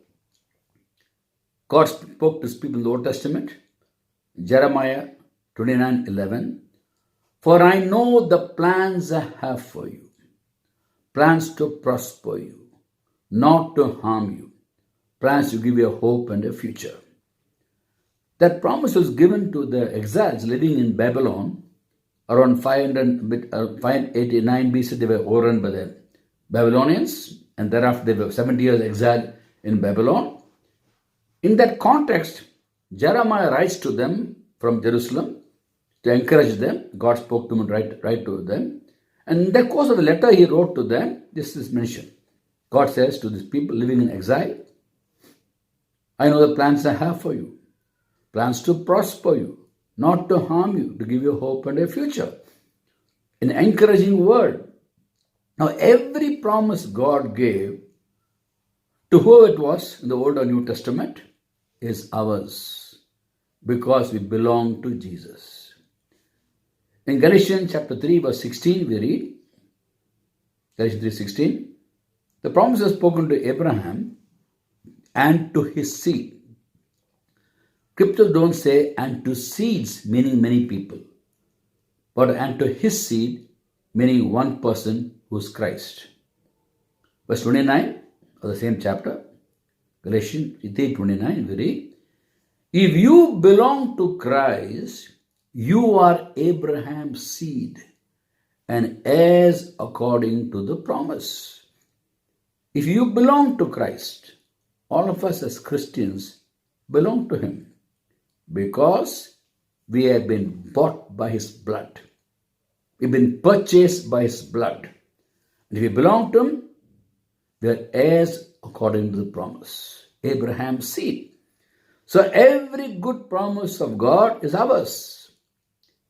God spoke to his people in the Old Testament. Jeremiah 29:11. For I know the plans I have for you, plans to prosper you, not to harm you, plans to give you a hope and a future. That promise was given to the exiles living in Babylon around 589 BC. They were overrun by the Babylonians, and thereafter they were 70 years exiled in Babylon. In that context, Jeremiah writes to them from Jerusalem to encourage them. God spoke to him and write to them. And in the course of the letter he wrote to them, this is mentioned. God says to these people living in exile, I know the plans I have for you. Plans to prosper you, not to harm you, to give you hope and a future. An encouraging word. Now every promise God gave to whoever it was in the Old or New Testament is ours because we belong to Jesus. In Galatians chapter 3 verse 16 we read, Galatians 3:16, the promise was spoken to Abraham and to his seed. Scriptures don't say and to seeds, meaning many people, but and to his seed, meaning one person who is Christ. Verse 29 of the same chapter, Galatians 3:29, we read, if you belong to Christ, you are Abraham's seed and heirs according to the promise. If you belong to Christ, all of us as Christians belong to him because we have been bought by his blood. We've been purchased by his blood. And if we belong to him, we are heirs according to the promise. Abraham's seed. So every good promise of God is ours.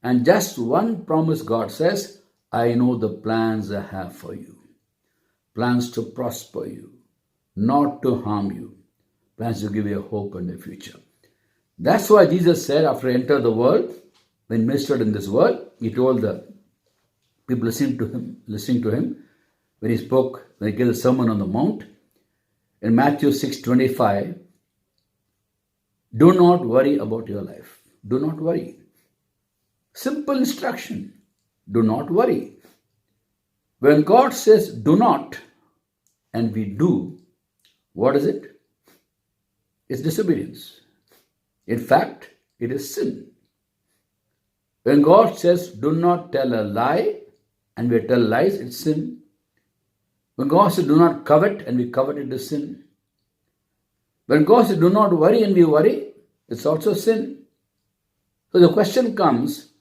And just one promise God says, I know the plans I have for you. Plans to prosper you, not to harm you. Plans to give you a hope and a future. That's why Jesus said after he entered the world, when he ministered in this world, he told the people listening to him, when he spoke, when he gave the Sermon on the Mount, in Matthew 6:25, do not worry about your life. Do not worry. Simple instruction. Do not worry. When God says do not, and we do, what is it? It's disobedience. In fact, it is sin. When God says do not tell a lie, and we tell lies, it's sin. When God says do not covet, and we covet, it is sin. When God says do not worry, and we worry, it's also sin. So the question comes,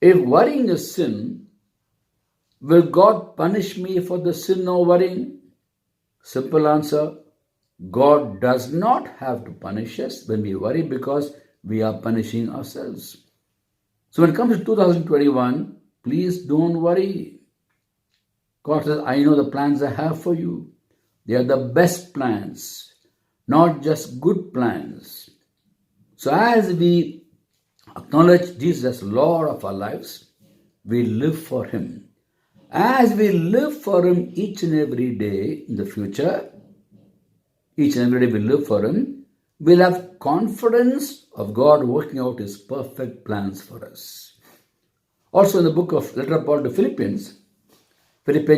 if worrying is sin, will God punish me for the sin of worrying? Simple answer, God does not have to punish us when we worry because we are punishing ourselves. So when it comes to 2021, please don't worry. God says, I know the plans I have for you. They are the best plans, not just good plans. So as we acknowledge Jesus as Lord of our lives, we live for him. As we live for him each and every day in the future, each and every day we live for him, we'll have confidence of God working out his perfect plans for us. Also in the book of letter of Paul to Philippians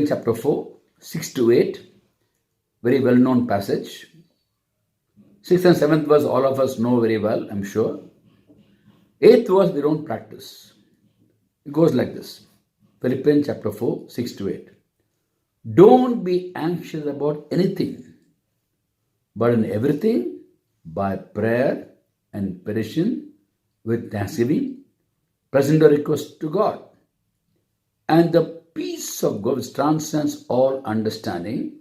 chapter 4, 6 to 8, very well-known passage. 6th and 7th verse all of us know very well, I'm sure. 8th verse we don't practice. It goes like this. Philippians chapter 4, 6 to 8. Don't be anxious about anything, but in everything, by prayer and petition, with thanksgiving, present the request to God. And the peace of God, which transcends all understanding,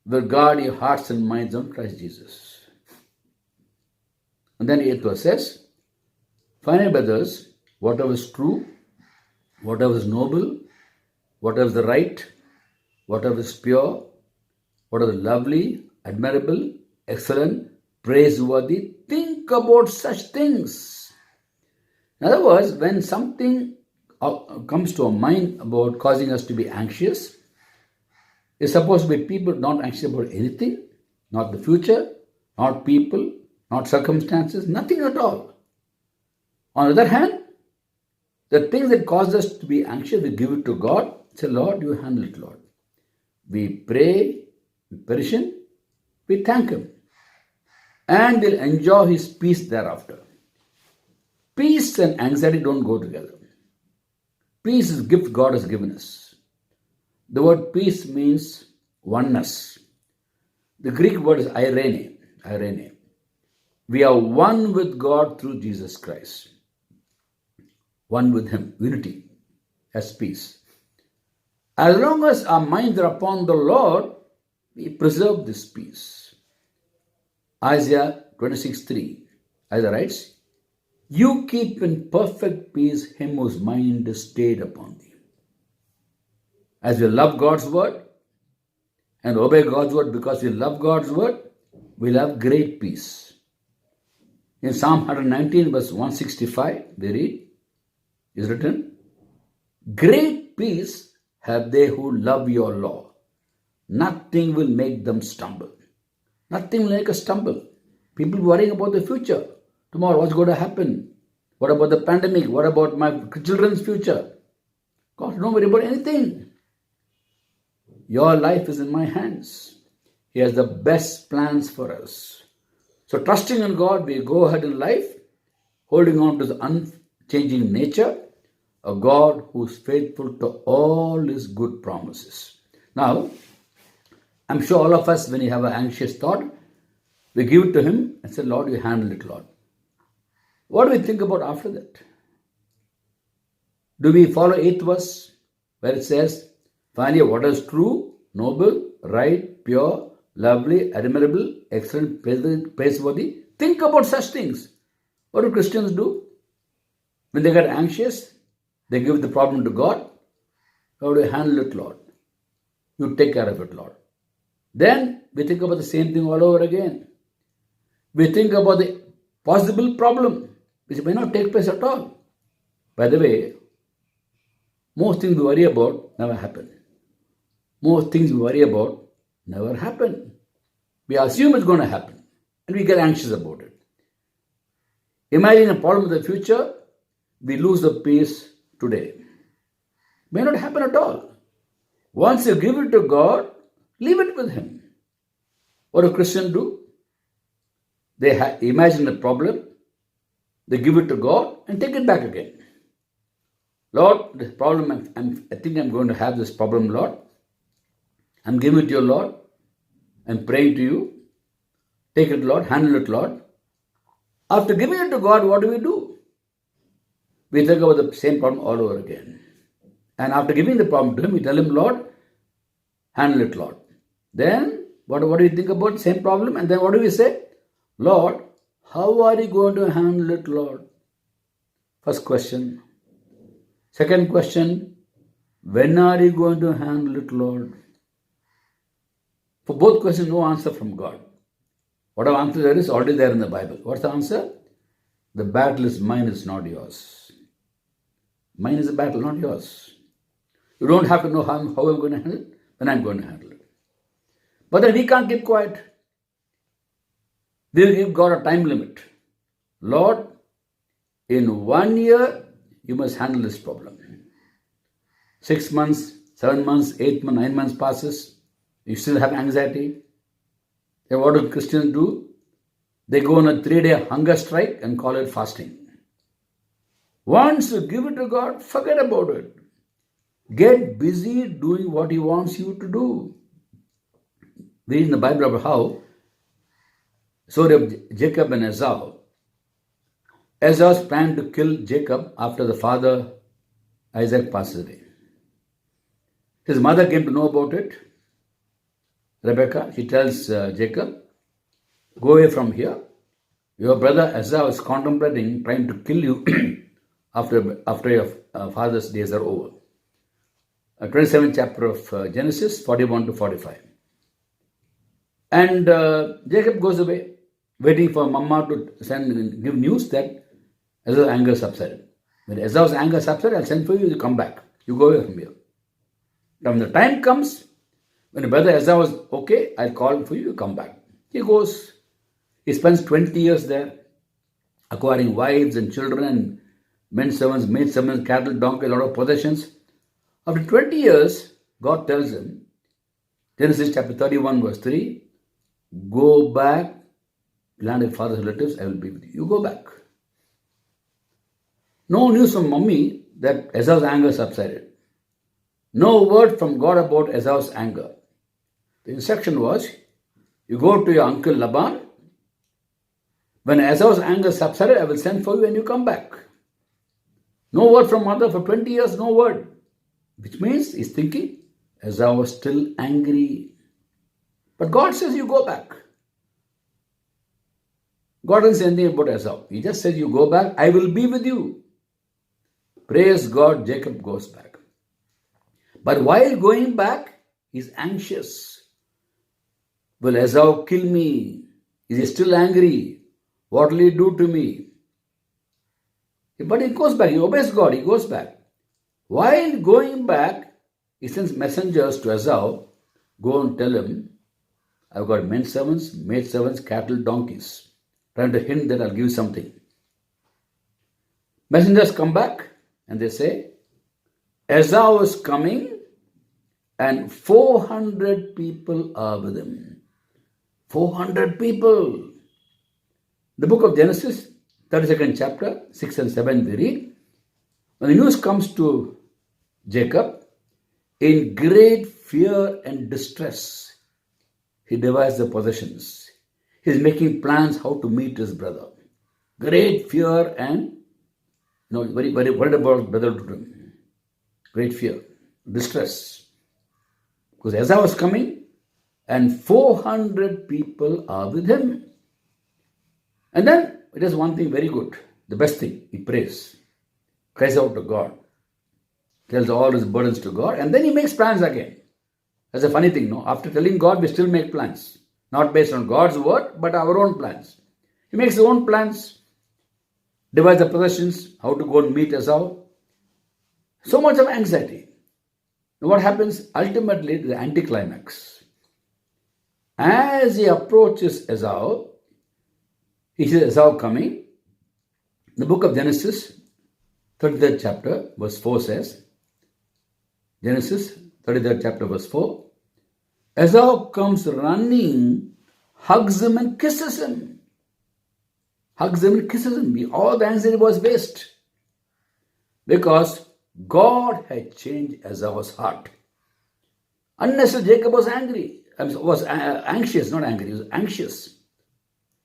will guard your hearts and minds on Christ Jesus. And then 8th verse says, finally, brothers, whatever is true, whatever is noble, whatever is the right, whatever is pure, whatever is lovely, admirable, excellent, praiseworthy, think about such things. In other words, when something comes to our mind about causing us to be anxious, it's supposed to be people not anxious about anything, not the future, not people, not circumstances, nothing at all. On the other hand, the things that cause us to be anxious, we give it to God. Say, Lord, you handle it, Lord. We pray, we petition, we thank Him. And we'll enjoy His peace thereafter. Peace and anxiety don't go together. Peace is a gift God has given us. The word peace means oneness. The Greek word is eirene. Eirene. We are one with God through Jesus Christ. One with Him. Unity as peace. As long as our minds are upon the Lord, we preserve this peace. Isaiah 26:3. Isaiah writes, you keep in perfect peace him whose mind is stayed upon thee. As we love God's word and obey God's word because we love God's word, we'll have great peace. In Psalm 119 verse 165, we read, is written, great peace have they who love your law. Nothing will make them stumble. Nothing will make us stumble. People worrying about the future. Tomorrow, what's going to happen? What about the pandemic? What about my children's future? God, don't worry about anything. Your life is in my hands. He has the best plans for us. So trusting in God, we go ahead in life, holding on to the unchanging nature, a God who is faithful to all His good promises. Now, I'm sure all of us, when you have an anxious thought, we give it to Him and say, Lord, you handle it, Lord. What do we think about after that? Do we follow 8th verse where it says, finally, what is true, noble, right, pure, lovely, admirable, excellent, praiseworthy? Think about such things. What do Christians do? When they get anxious, they give the problem to God. How do you handle it, Lord? You take care of it, Lord. Then we think about the same thing all over again. We think about the possible problem, which may not take place at all. By the way, most things we worry about never happen. Most things we worry about never happen. We assume it's going to happen and we get anxious about it. Imagine a problem in the future, we lose the peace today. May not happen at all. Once you give it to God, leave it with Him. What do Christians do? They imagine a problem, they give it to God and take it back again. Lord, this problem, I think I'm going to have this problem, Lord. I'm giving it to you, Lord. I'm praying to you. Take it, Lord. Handle it, Lord. After giving it to God, what do? We think about the same problem all over again. And after giving the problem to Him, we tell Him, Lord, handle it, Lord. Then, what do we think about the same problem? And then what do we say? Lord, how are you going to handle it, Lord? First question. Second question, when are you going to handle it, Lord? For both questions, no answer from God. Whatever answer there is already there in the Bible. What's the answer? The battle is mine, it's not yours. Mine is a battle, not yours. You don't have to know how I'm going to handle it, when I'm going to handle it. But then we can't keep quiet. We'll give God a time limit. Lord, in 1 year, you must handle this problem. 6 months, 7 months, 8 months, 9 months passes. You still have anxiety. Then what do Christians do? They go on a 3-day hunger strike and call it fasting. Once you give it to God, forget about it. Get busy doing what He wants you to do. We read in the Bible about how story of Jacob and Esau. Esau's planned to kill Jacob after the father Isaac passes away. His mother came to know about it. Rebecca, she tells Jacob, go away from here. Your brother Esau is contemplating trying to kill you after your father's days are over. 27th chapter of Genesis, 41 to 45. And Jacob goes away, waiting for Mama to give news that Esau's anger subsided. When Esau's anger subsided, I'll send for you, you come back. You go away from here. When the time comes, when your brother Esau is okay, I'll call for you, you come back. He goes, he spends 20 years there, acquiring wives and children and men servants, maid servants, cattle, donkey, a lot of possessions. After 20 years, God tells him, Genesis chapter 31 verse 3, go back, land of father's relatives, I will be with you. You go back. No news from mommy that Esau's anger subsided. No word from God about Esau's anger. The instruction was, you go to your uncle Laban. When Esau's anger subsided, I will send for you and you come back. No word from mother for 20 years, no word. Which means he's thinking, Esau was still angry. But God says you go back. God doesn't say anything about Esau. He just says you go back, I will be with you. Praise God, Jacob goes back. But while going back, he's anxious. Will Esau kill me? Is he still angry? What will he do to me? But he goes back, he obeys God, he goes back. While going back, he sends messengers to Esau, go and tell him, I've got men servants, maid servants, cattle, donkeys. Trying to hint that I'll give you something. Messengers come back and they say, Esau is coming and 400 people are with him. 400 people. The book of Genesis, 32nd chapter, 6 and 7 we read, when the news comes to Jacob, in great fear and distress, he divides the possessions. He's making plans how to meet his brother. Great fear and very, very worried about brother to him. Great fear, distress. Because Esau was coming and 400 people are with him. And then it does one thing very good, the best thing, he prays, cries out to God, tells all his burdens to God, and then he makes plans again. That's a funny thing, no? After telling God, we still make plans. Not based on God's word, but our own plans. He makes his own plans, divides the possessions, how to go and meet Esau. So much of anxiety. Now what happens? Ultimately, the anticlimax. As he approaches Esau, he sees Esau coming. The book of Genesis, 33rd chapter, verse 4 says, Genesis, 33rd chapter, verse 4, Esau comes running, hugs him and kisses him. Hugs him and kisses him. All the anxiety was waste. Because God had changed Esau's heart. Unnecessarily, Jacob was angry. Was anxious, not angry. He was anxious.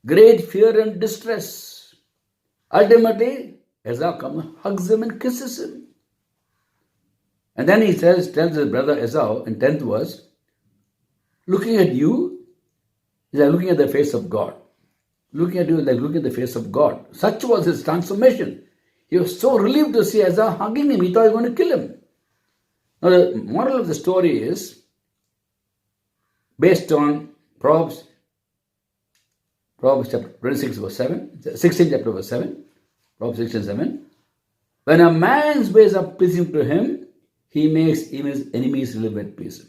Great fear and distress. Ultimately, Esau comes, hugs him and kisses him. And then he tells his brother Esau in 10th verse, looking at you is like looking at the face of God. Looking at you is like looking at the face of God. Such was his transformation. He was so relieved to see Esau hugging him. He thought he was going to kill him. Now the moral of the story is based on Proverbs chapter 26 verse 7, 16 chapter verse 7, Proverbs 6 and 7. When a man's ways are pleasing to him, he makes even his enemies live at peace.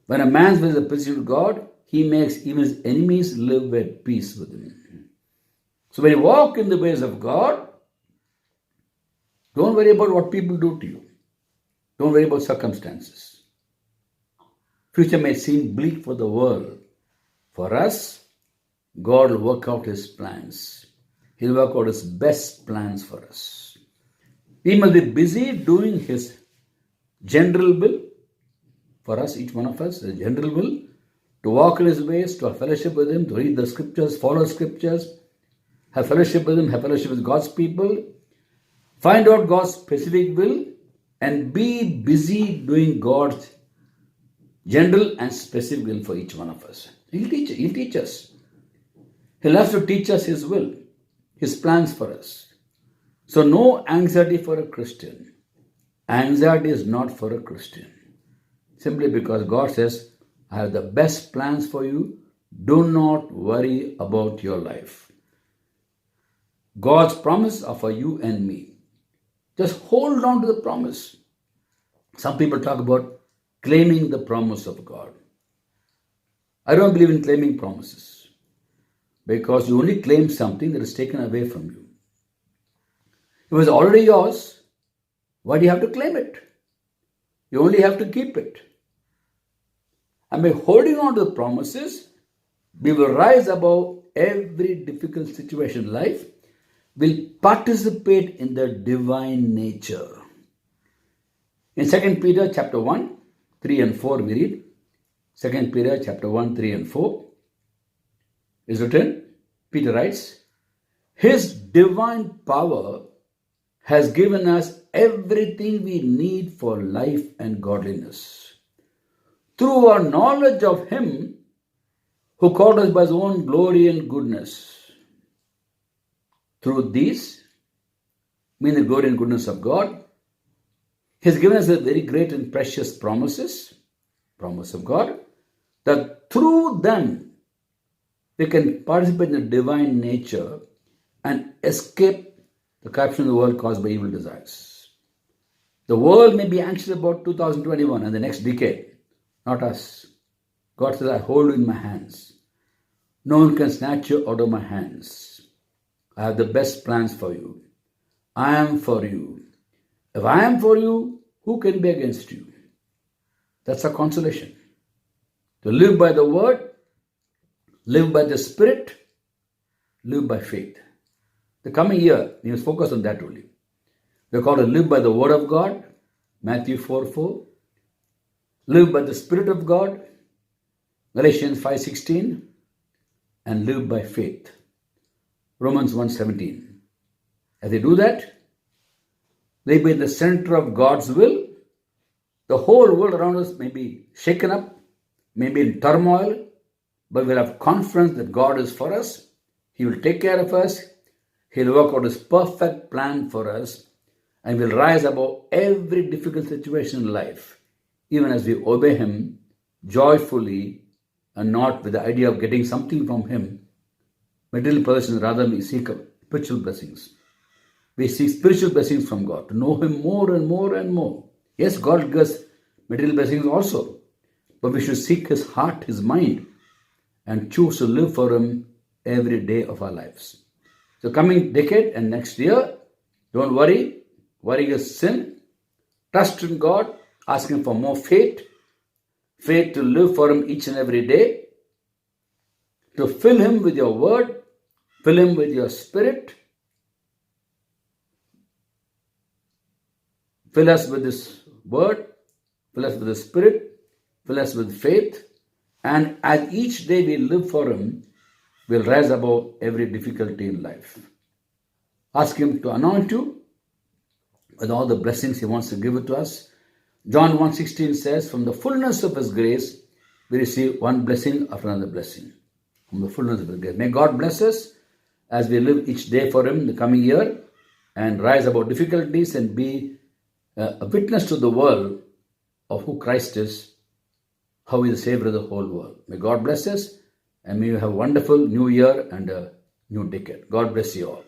When a man's ways are pleasing to God, he makes even his enemies live at peace with him. So when you walk in the ways of God, Don't worry about what people do to you. Don't worry about circumstances. Future may seem bleak for the world. For us, God will work out His plans. He'll work out His best plans for us. We must be busy doing His general will. For us, each one of us, the general will, to walk in His ways, to have fellowship with Him, to read the scriptures, follow scriptures, have fellowship with Him, have fellowship with God's people, find out God's specific will, and be busy doing God's general and specific will for each one of us. He'll teach us. He'll have to teach us His will, His plans for us. So no anxiety for a Christian. Anxiety is not for a Christian. Simply because God says, I have the best plans for you. Do not worry about your life. God's promise are for you and me. Just hold on to the promise. Some people talk about claiming the promise of God. I don't believe in claiming promises, because you only claim something that is taken away from you. If it was already yours, why do you have to claim it? You only have to keep it. And by holding on to the promises, we will rise above every difficult situation in life. We'll participate in the divine nature. In 2 Peter chapter 1, 3 and 4 we read, 2 Peter chapter 1, 3 and 4 is written, Peter writes, His divine power has given us everything we need for life and godliness, through our knowledge of Him who called us by His own glory and goodness. Through these, meaning the glory and goodness of God, He has given us a very great and precious promises, promise of God, that through them we can participate in the divine nature and escape the corruption of the world caused by evil desires. The world may be anxious about 2021 and the next decade, not us. God says, I hold you in my hands. No one can snatch you out of my hands. I have the best plans for you. I am for you. If I am for you, who can be against you? That's a consolation. To live by the word, live by the Spirit, live by faith. The coming year, we must focus on that only. We are called to live by the word of God, Matthew 4:4. Live by the Spirit of God, Galatians 5:16. And live by faith, Romans 1:17. As they do that, they be in the center of God's will. The whole world around us may be shaken up, may be in turmoil, but we'll have confidence that God is for us. He will take care of us. He'll work out His perfect plan for us, and we'll rise above every difficult situation in life, even as we obey Him joyfully and not with the idea of getting something from Him, material possessions. Rather, we seek spiritual blessings. We seek spiritual blessings from God, to know Him more and more and more. Yes, God gives us material blessings also, but we should seek His heart, His mind, and choose to live for Him every day of our lives. So coming decade and next year, don't worry. Worry is sin. Trust in God. Ask Him for more faith. Faith to live for Him each and every day. To fill Him with your word. Fill Him with your Spirit. Fill us with this word. Fill us with the Spirit. Fill us with faith. And as each day we live for Him, we'll rise above every difficulty in life. Ask Him to anoint you with all the blessings He wants to give it to us. John 1:16 says, from the fullness of His grace, we receive one blessing after another blessing. From the fullness of His grace. May God bless us as we live each day for Him in the coming year and rise above difficulties and be a witness to the world of who Christ is, how He is the Savior of the whole world. May God bless us, and may you have a wonderful new year and a new decade. God bless you all.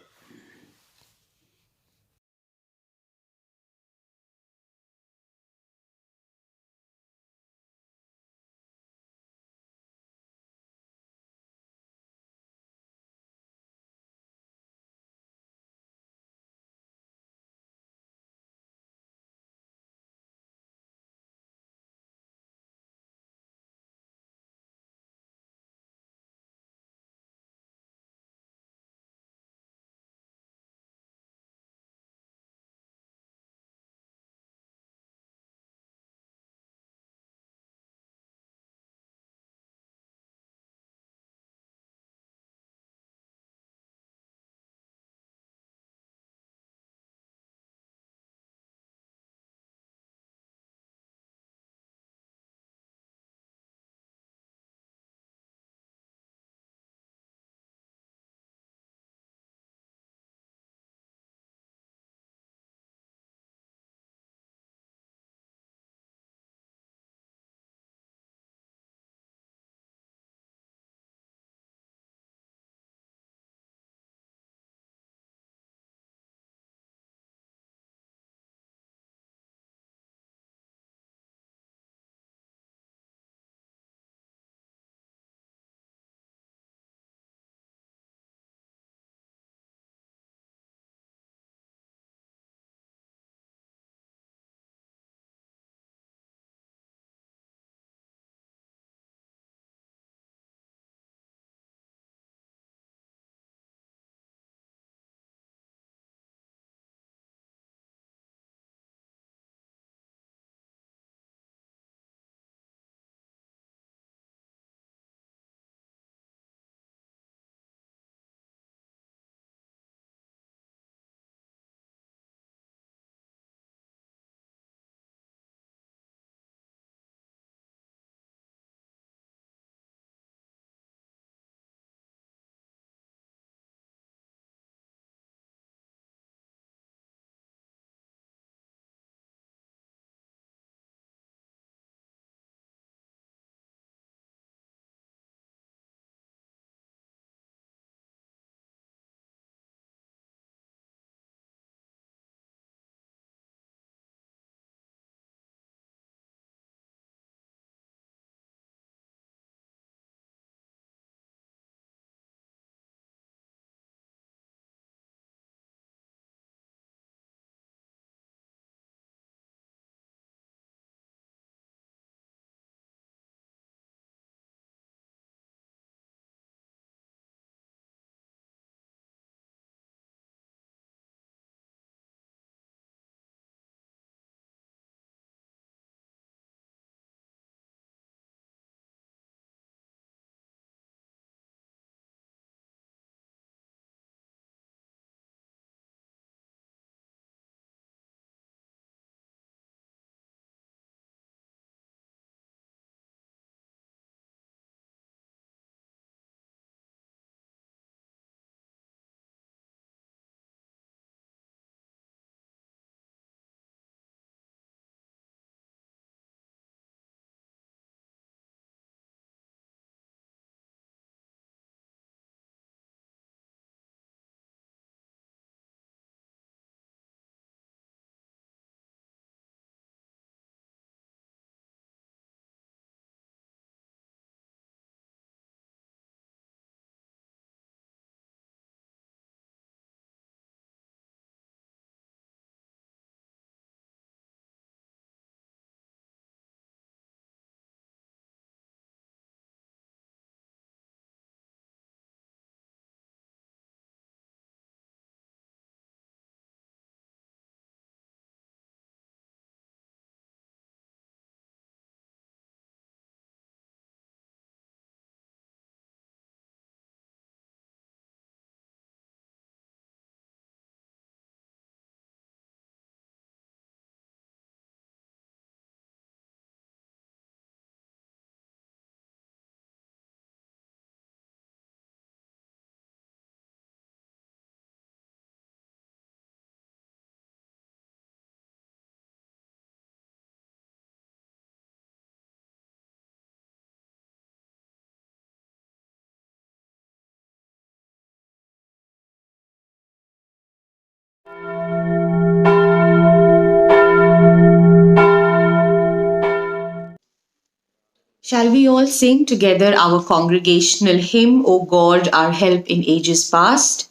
Shall we all sing together our congregational hymn, O God, our help in ages past,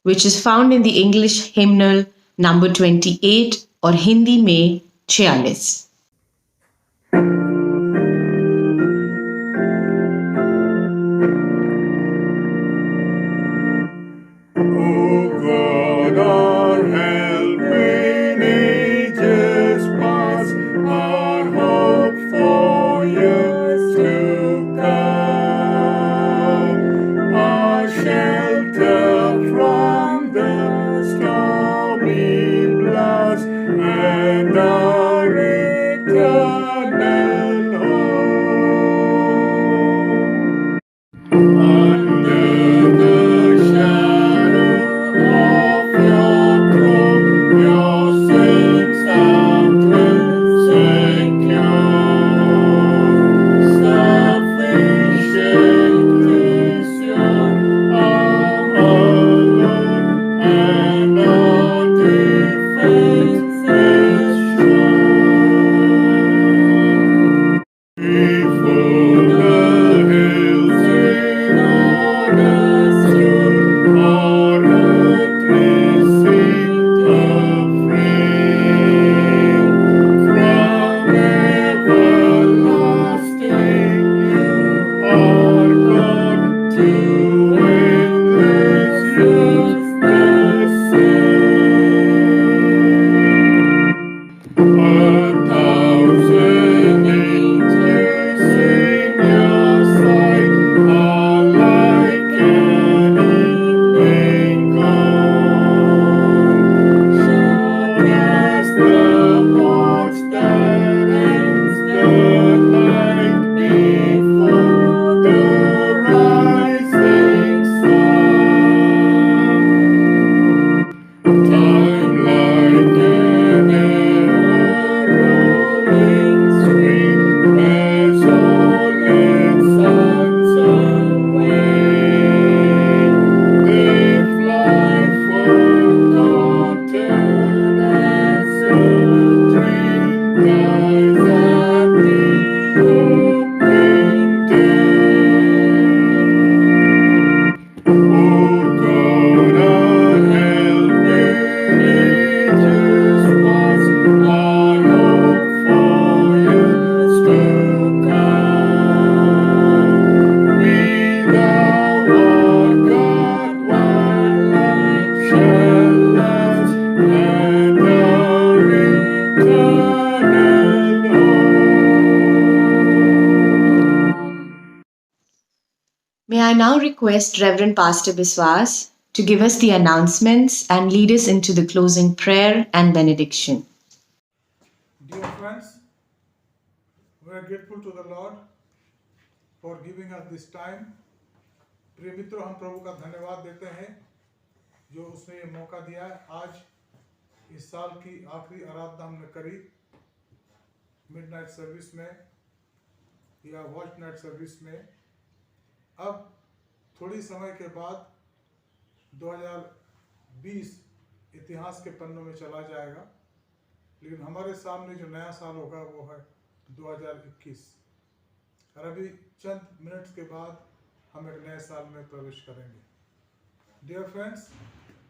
which is found in the English hymnal number 28 और हिंदी में 46. God, our help in ages past, our hope for years to come, our shelter from the stormy blast, and our eternal home. Under the shadow of your throne, your saints are dwelt secure. Sufficient is your arm alone, and our defense is sure. Before the hills in order stood, our earth received a free. From everlasting you are God, to endless years the same. A thousand angels in your sight are like an evening gown. Sure as the watch that ends the night before the rising sun. Time like an ever-rolling stream bears all its sons away. They fly forgotten as a dream dies at the opening day. O God, our help in ages past, our hope for years to come. Be thou our God while life shall last, and our eternal home. May I now request Reverend Pastor Biswas to give us the announcements and lead us into the closing prayer and benediction. Dear friends, we are grateful to the Lord for giving us this time. प्रिय मित्रों, हम प्रभु का धन्यवाद देते हैं जो उसने ये मौका दिया है। आज इस साल की आखिरी आराधना हमने करी मिडनाइट सर्विस में या वॉच नाइट सर्विस में। अब थोड़ी समय के बाद 2020 इतिहास के पन्नों में चला जाएगा, लेकिन हमारे सामने जो नया साल होगा वो है 2021। और अभी चंद मिनट्स के बाद हम एक नए साल में प्रवेश करेंगे। Dear friends,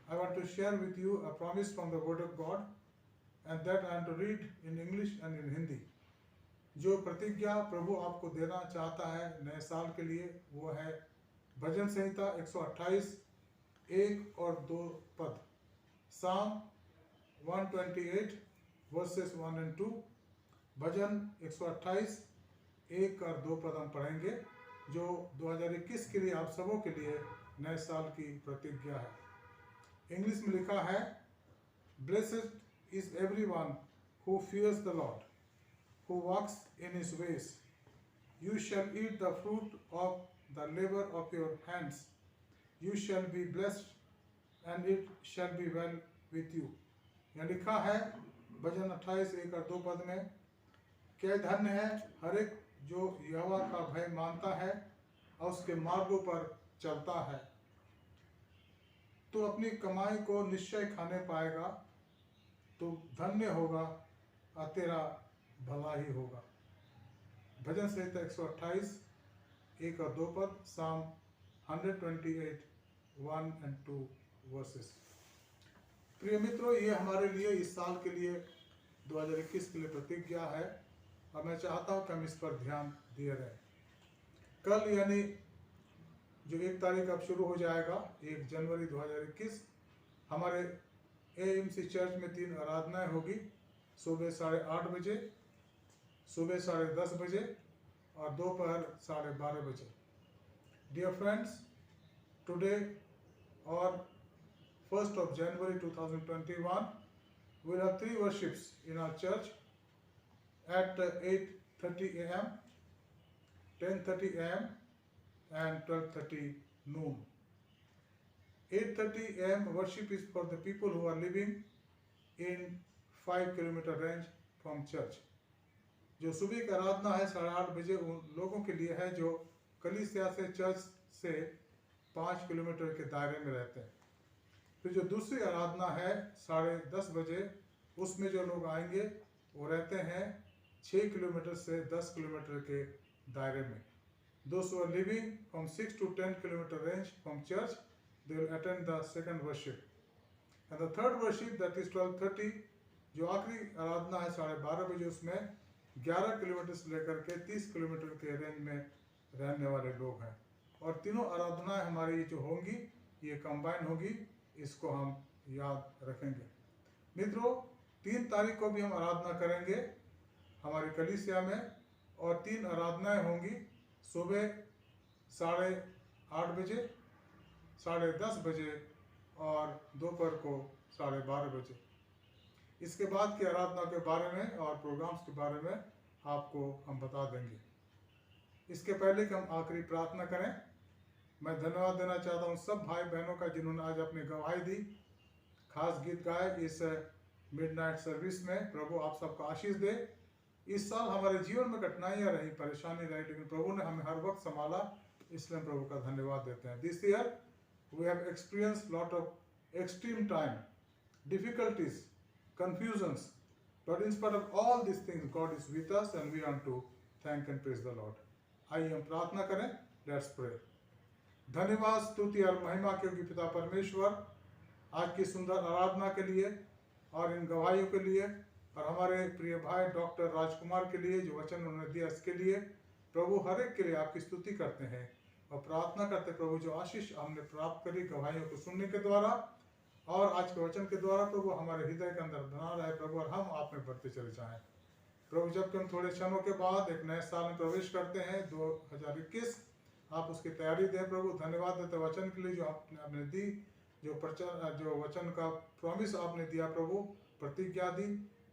I want to share with you a promise from the Word of God, and that I am to read in English and in Hindi. जो प्रतिज्ञा प्रभु आपको देना चाहता है नए साल के लिए वो है भजन संहिता 128 1 और 2 पद, Psalm 128 verses 1 and 2। भजन 128 1 और 2 पद हम पढ़ेंगे जो 2021 के लिए आप सबों के लिए नए साल की प्रतिज्ञा है। इंग्लिश में लिखा है, Blessed is everyone who fears the Lord, who walks in his ways. You shall eat the fruit of the labor of your hands. You shall be blessed, and it shall be well with you. यहाँ लिखा है भजन 28 1 और 2 पद में, क्या धन्य है हर एक जो यहोवा का भय मानता है और उसके मार्गों पर चलता है, तो अपनी कमाई को निश्चय खाने पाएगा, तो धन्य होगा और तेरा भला ही होगा। भजन संहिता 128 1 और 2 पद, साम 128 1 and 2 वर्सेस। प्रिय मित्रों, ये हमारे लिए इस साल के लिए 2021 के लिए प्रतिज्ञा है और मैं चाहता हूँ कि हम इस पर ध्यान दिए रहें। कल यानी जो 1 तारीख अब शुरू हो जाएगा, 1 जनवरी 2021, हमारे एएमसी चर्च में 3 आराधनाएं होगी। सुबह 8:30 बजे, सुबह 10:30 बजे और दोपहर 12:30 बजे। डियर फ्रेंड्स, टुडे और 1st of January 2021, we'll have 3 worships in our church at 8:30 a.m., 10:30 a.m. and 12:30 noon. 8:30 a.m. worship is for the people who are living in 5-kilometer range from church. जो सुबह की आराधना है 8:30 बजे उन लोगों के लिए है जो कलीसिया से, चर्च से 5 किलोमीटर के दायरे में रहते हैं। फिर जो दूसरी आराधना है 10:30 बजे, उसमें जो लोग आएंगे वो रहते हैं 6 किलोमीटर से 10 किलोमीटर के दायरे में। Those who are living from 6 to 10 kilometer range from church, they will attend the second worship. And the third worship, that is 12:30, जो आखिरी आराधना है 12:30 बजे, उसमें 11 किलोमीटर से लेकर के 30 किलोमीटर के रेंज में रहने वाले लोग हैं। और तीनों आराधनाएं हमारी जो होंगी ये कंबाइन होगी, इसको हम याद रखेंगे। मित्रों, 3 तारीख को भी हम आराधना करेंगे हमारी कलीसिया में और 3 आराधनाएं होंगी। सुबह 8:30 बजे, 10:30 बजे और दोपहर को 12:30 बजे। इसके बाद की आराधना के बारे में और प्रोग्राम्स के बारे में आपको हम बता देंगे। इसके पहले कि हम आखिरी प्रार्थना करें, मैं धन्यवाद देना चाहता हूं सब भाई बहनों का जिन्होंने आज अपनी गवाही दी, खास गीत गाए इस मिडनाइट सर्विस में। प्रभु आप सबको आशीष दे। इस साल हमारे जीवन में कठिनाइयाँ रही, परेशानी रही, लेकिन प्रभु ने हमें हर वक्त संभाला, इसलिए प्रभु का धन्यवाद देते हैं। This year we have experienced lot of extreme time, difficulties, confusions, but in spite of all these things, God is with us and we want to thank and praise the Lord. आइए हम प्रार्थना करें। Let's pray. धन्यवाद, स्तुति और महिमा के योग्य पिता परमेश्वर, आज की सुंदर आराधना के लिए और इन गवाहियों के लिए और हमारे प्रिय भाई डॉक्टर राजकुमार के लिए जो वचन उन्होंने दिया, इसके लिए प्रभु हर एक के लिए आपकी स्तुति करते हैं और प्रार्थना करते प्रभु जो आशीष हमने प्राप्त करी गवाहियों को सुनने के द्वारा और आज के वचन के द्वारा, प्रभु हमारे हृदय के अंदर बना रहे प्रभु और हम आप में बढ़ते चले जाएं। प्रभु जबकि हम थोड़े क्षणों के बाद एक नए साल में प्रवेश करते हैं 2021, आप उसकी तैयारी दें प्रभु। धन्यवाद देते वचन के लिए जो आपने दी, जो वचन का प्रॉमिस आपने दिया प्रभु, प्रतिज्ञा दी,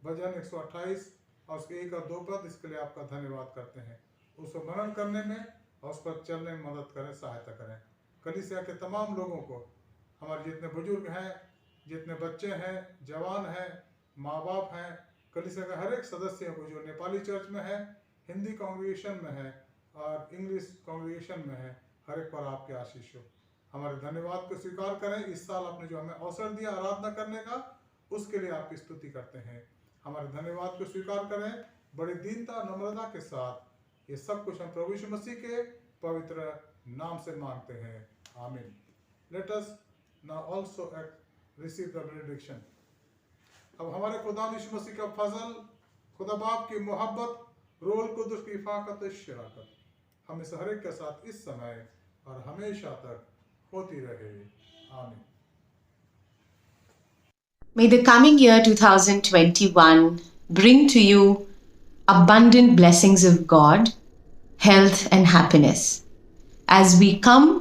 भजन 128 और उसके 1 और 2 पद, इसके लिए आपका धन्यवाद करते हैं। उसको मनन करने में और उस पर चलने में मदद करें, सहायता करें। कलीसिया के तमाम लोगों को, हमारे जितने बुजुर्ग हैं, जितने बच्चे हैं, जवान हैं, माँ बाप हैं, कलीसिया के हर एक सदस्य को जो नेपाली चर्च में है, हिंदी कांग्रेगेशन में है और इंग्लिश कांग्रेगेशन में है, हर एक पर आपके आशीष हो। हमारे धन्यवाद को स्वीकार करें। इस साल आपने जो हमें अवसर दिया आराधना करने का, उसके लिए आपकी स्तुति करते हैं। हमारे धन्यवाद को स्वीकार करें। बड़ी दीनता नम्रता के साथ ये सब कुछ हम प्रभु यीशु मसीह के पवित्र नाम से मांगते हैं, आमीन। Let us now also receive the benediction. अब हमारे खुदा यीशु मसीह का फजल, खुदा बाप की मोहब्बत, रोल कुदुस की फाकत शराकत हमें हर एक के साथ इस समय और हमेशा तक होती रहे, आमीन। May the coming year 2021 bring to you abundant blessings of God, health and happiness. As we come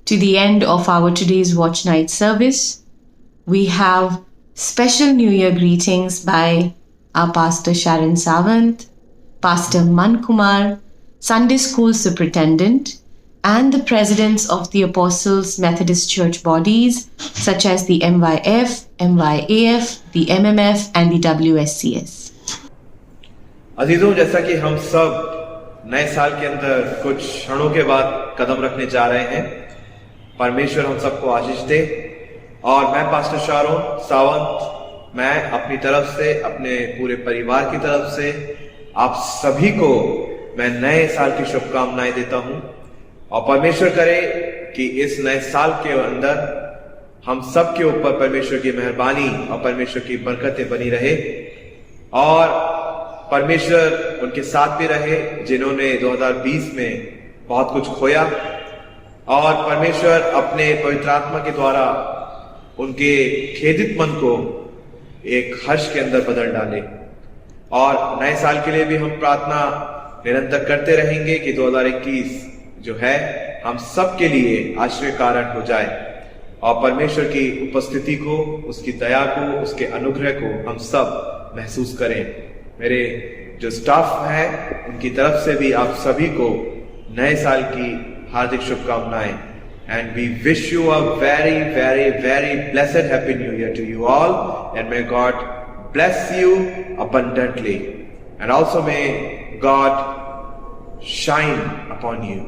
to the end of our today's Watch Night service, we have special New Year greetings by our Pastor Sharon Savant, Pastor Man Kumar, Sunday School Superintendent, and the presidents of the Apostles Methodist Church bodies such as the MYF, MYAF, the MMF, and the WSCS. अजीजों, जैसा कि हम सब नए साल के अंदर कुछ क्षणों के बाद कदम रखने जा रहे हैं, परमेश्वर हम सबको आशीष दे। और मैं पास्टर शारोन सावंत, मैं अपनी तरफ से, अपने पूरे परिवार की तरफ से आप सभी को मैं नए साल की शुभकामनाएं देता हूं और परमेश्वर करे कि इस नए साल के अंदर हम सब के ऊपर परमेश्वर की मेहरबानी और परमेश्वर की बरकतें बनी रहे और परमेश्वर उनके साथ भी रहे जिन्होंने 2020 में बहुत कुछ खोया और परमेश्वर अपने पवित्र आत्मा के द्वारा उनके खेदित मन को एक हर्ष के अंदर बदल डाले। और नए साल के लिए भी हम प्रार्थना निरंतर करते रहेंगे कि 2021 जो है हम सब के लिए आश्चर्य कारण हो जाए और परमेश्वर की उपस्थिति को, उसकी दया को, उसके अनुग्रह को हम सब महसूस करें। मेरे जो स्टाफ है उनकी तरफ से भी आप सभी को नए साल की हार्दिक शुभकामनाएं and we wish you a very very very blessed happy new year to you all and may God bless you abundantly and also may God shine upon you.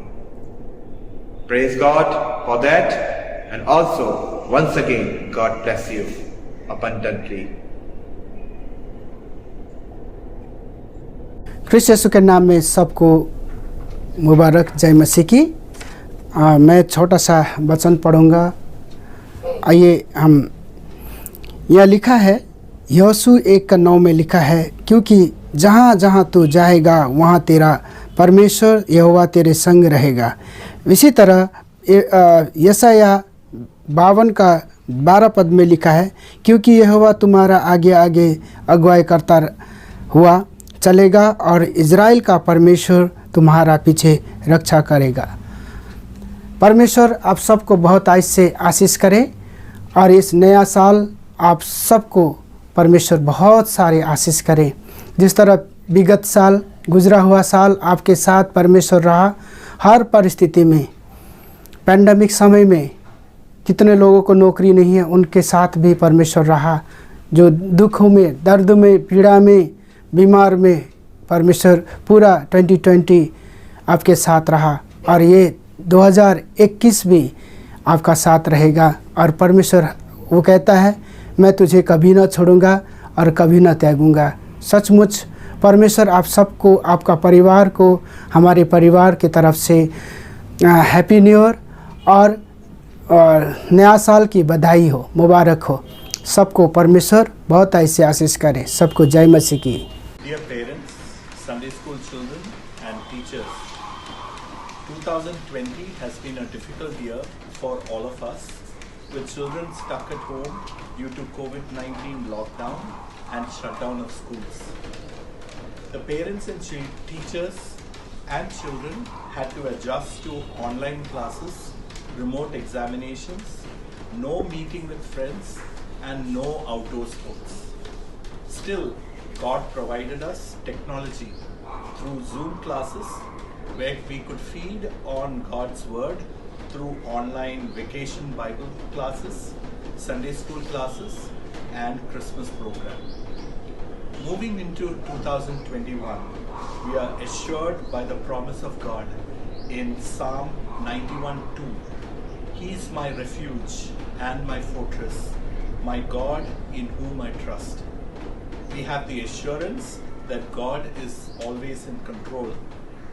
Praise God for that and also once again God bless you abundantly. Christ यीशु के नाम में सबको मुबारक, जय मसीह की। मैं छोटा सा वचन पढ़ूंगा। आइए हम, यह लिखा है यहोशू 1:9 में लिखा है, क्योंकि जहाँ जहाँ तू जाएगा वहाँ तेरा परमेश्वर यहोवा तेरे संग रहेगा। इसी तरह यशायाह 52:12 में लिखा है, क्योंकि यहोवा तुम्हारा आगे आगे अगुवाई करता हुआ चलेगा और इज़राइल का परमेश्वर तुम्हारा पीछे रक्षा करेगा। परमेश्वर आप सबको बहुत आयु से आशीष करे और इस नया साल आप सबको परमेश्वर बहुत सारे आशीष करे। जिस तरह विगत साल, गुजरा हुआ साल आपके साथ परमेश्वर रहा, हर परिस्थिति में, पैंडमिक समय में कितने लोगों को नौकरी नहीं है, उनके साथ भी परमेश्वर रहा। जो दुखों में, दर्द में, पीड़ा में, बीमार में, परमेश्वर पूरा 2020 आपके साथ रहा और ये 2021 भी आपका साथ रहेगा। और परमेश्वर वो कहता है, मैं तुझे कभी ना छोड़ूंगा और कभी ना त्यागूंगा। सचमुच परमेश्वर आप सबको, आपका परिवार को, हमारे परिवार की तरफ से हैप्पी न्यू ईयर और नया साल की बधाई हो, मुबारक हो। सबको परमेश्वर बहुत ऐसे आशीष करे। सबको जय मसीह की। Dear parents, Sunday school children and teachers, 2020 has been a difficult year for all of us, with children stuck at home due to COVID-19 lockdown and shutdown of schools. The parents and teachers and children had to adjust to online classes, remote examinations, no meeting with friends, and no outdoor sports. Still, God provided us technology through Zoom classes where we could feed on God's word through online vacation Bible classes, Sunday school classes, and Christmas program. Moving into 2021, we are assured by the promise of God in Psalm 91:2. He is my refuge and my fortress, my God in whom I trust. We have the assurance that God is always in control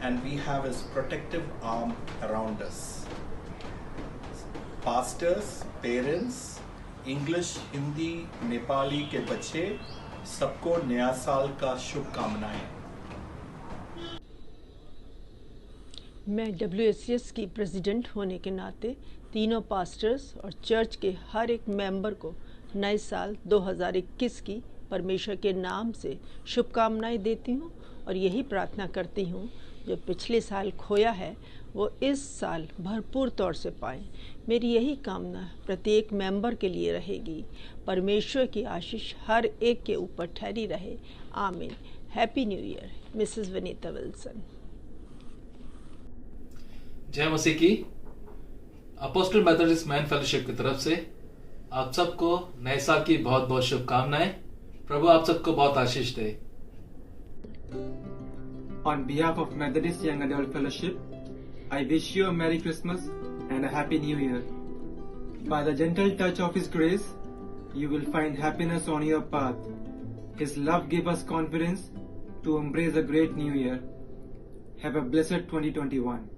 and we have His protective arm around us. Pastors, parents, English, Hindi, Nepali के बच्चे सबको नया साल का शुभकामनाएं। मैं WSCS की president होने के नाते तीनों पास्टर्स और चर्च के हर एक मेंबर को नए साल 2021 की परमेश्वर के नाम से शुभकामनाएं देती हूँ और यही प्रार्थना करती हूँ जो पिछले साल खोया है वो इस साल भरपूर तौर से पाएं। मेरी यही कामना प्रत्येक मेंबर के लिए रहेगी। परमेश्वर की आशीष हर एक के ऊपर ठहरी रहे। आमीन। Happy new year. Mrs Vanita Wilson. जय मसीह की। अपोस्टल मेथोडिस्ट मैन फेलोशिप की तरफ से आप सबको नए साल की बहुत बहुत शुभकामनाएं। प्रभु आप सबको बहुत आशीष दे। On behalf of Methodist Young Adult Fellowship, I wish you a Merry Christmas and a Happy New Year. By the gentle touch of His grace, you will find happiness on your path. His love gives us confidence to embrace a great new year. Have a blessed 2021.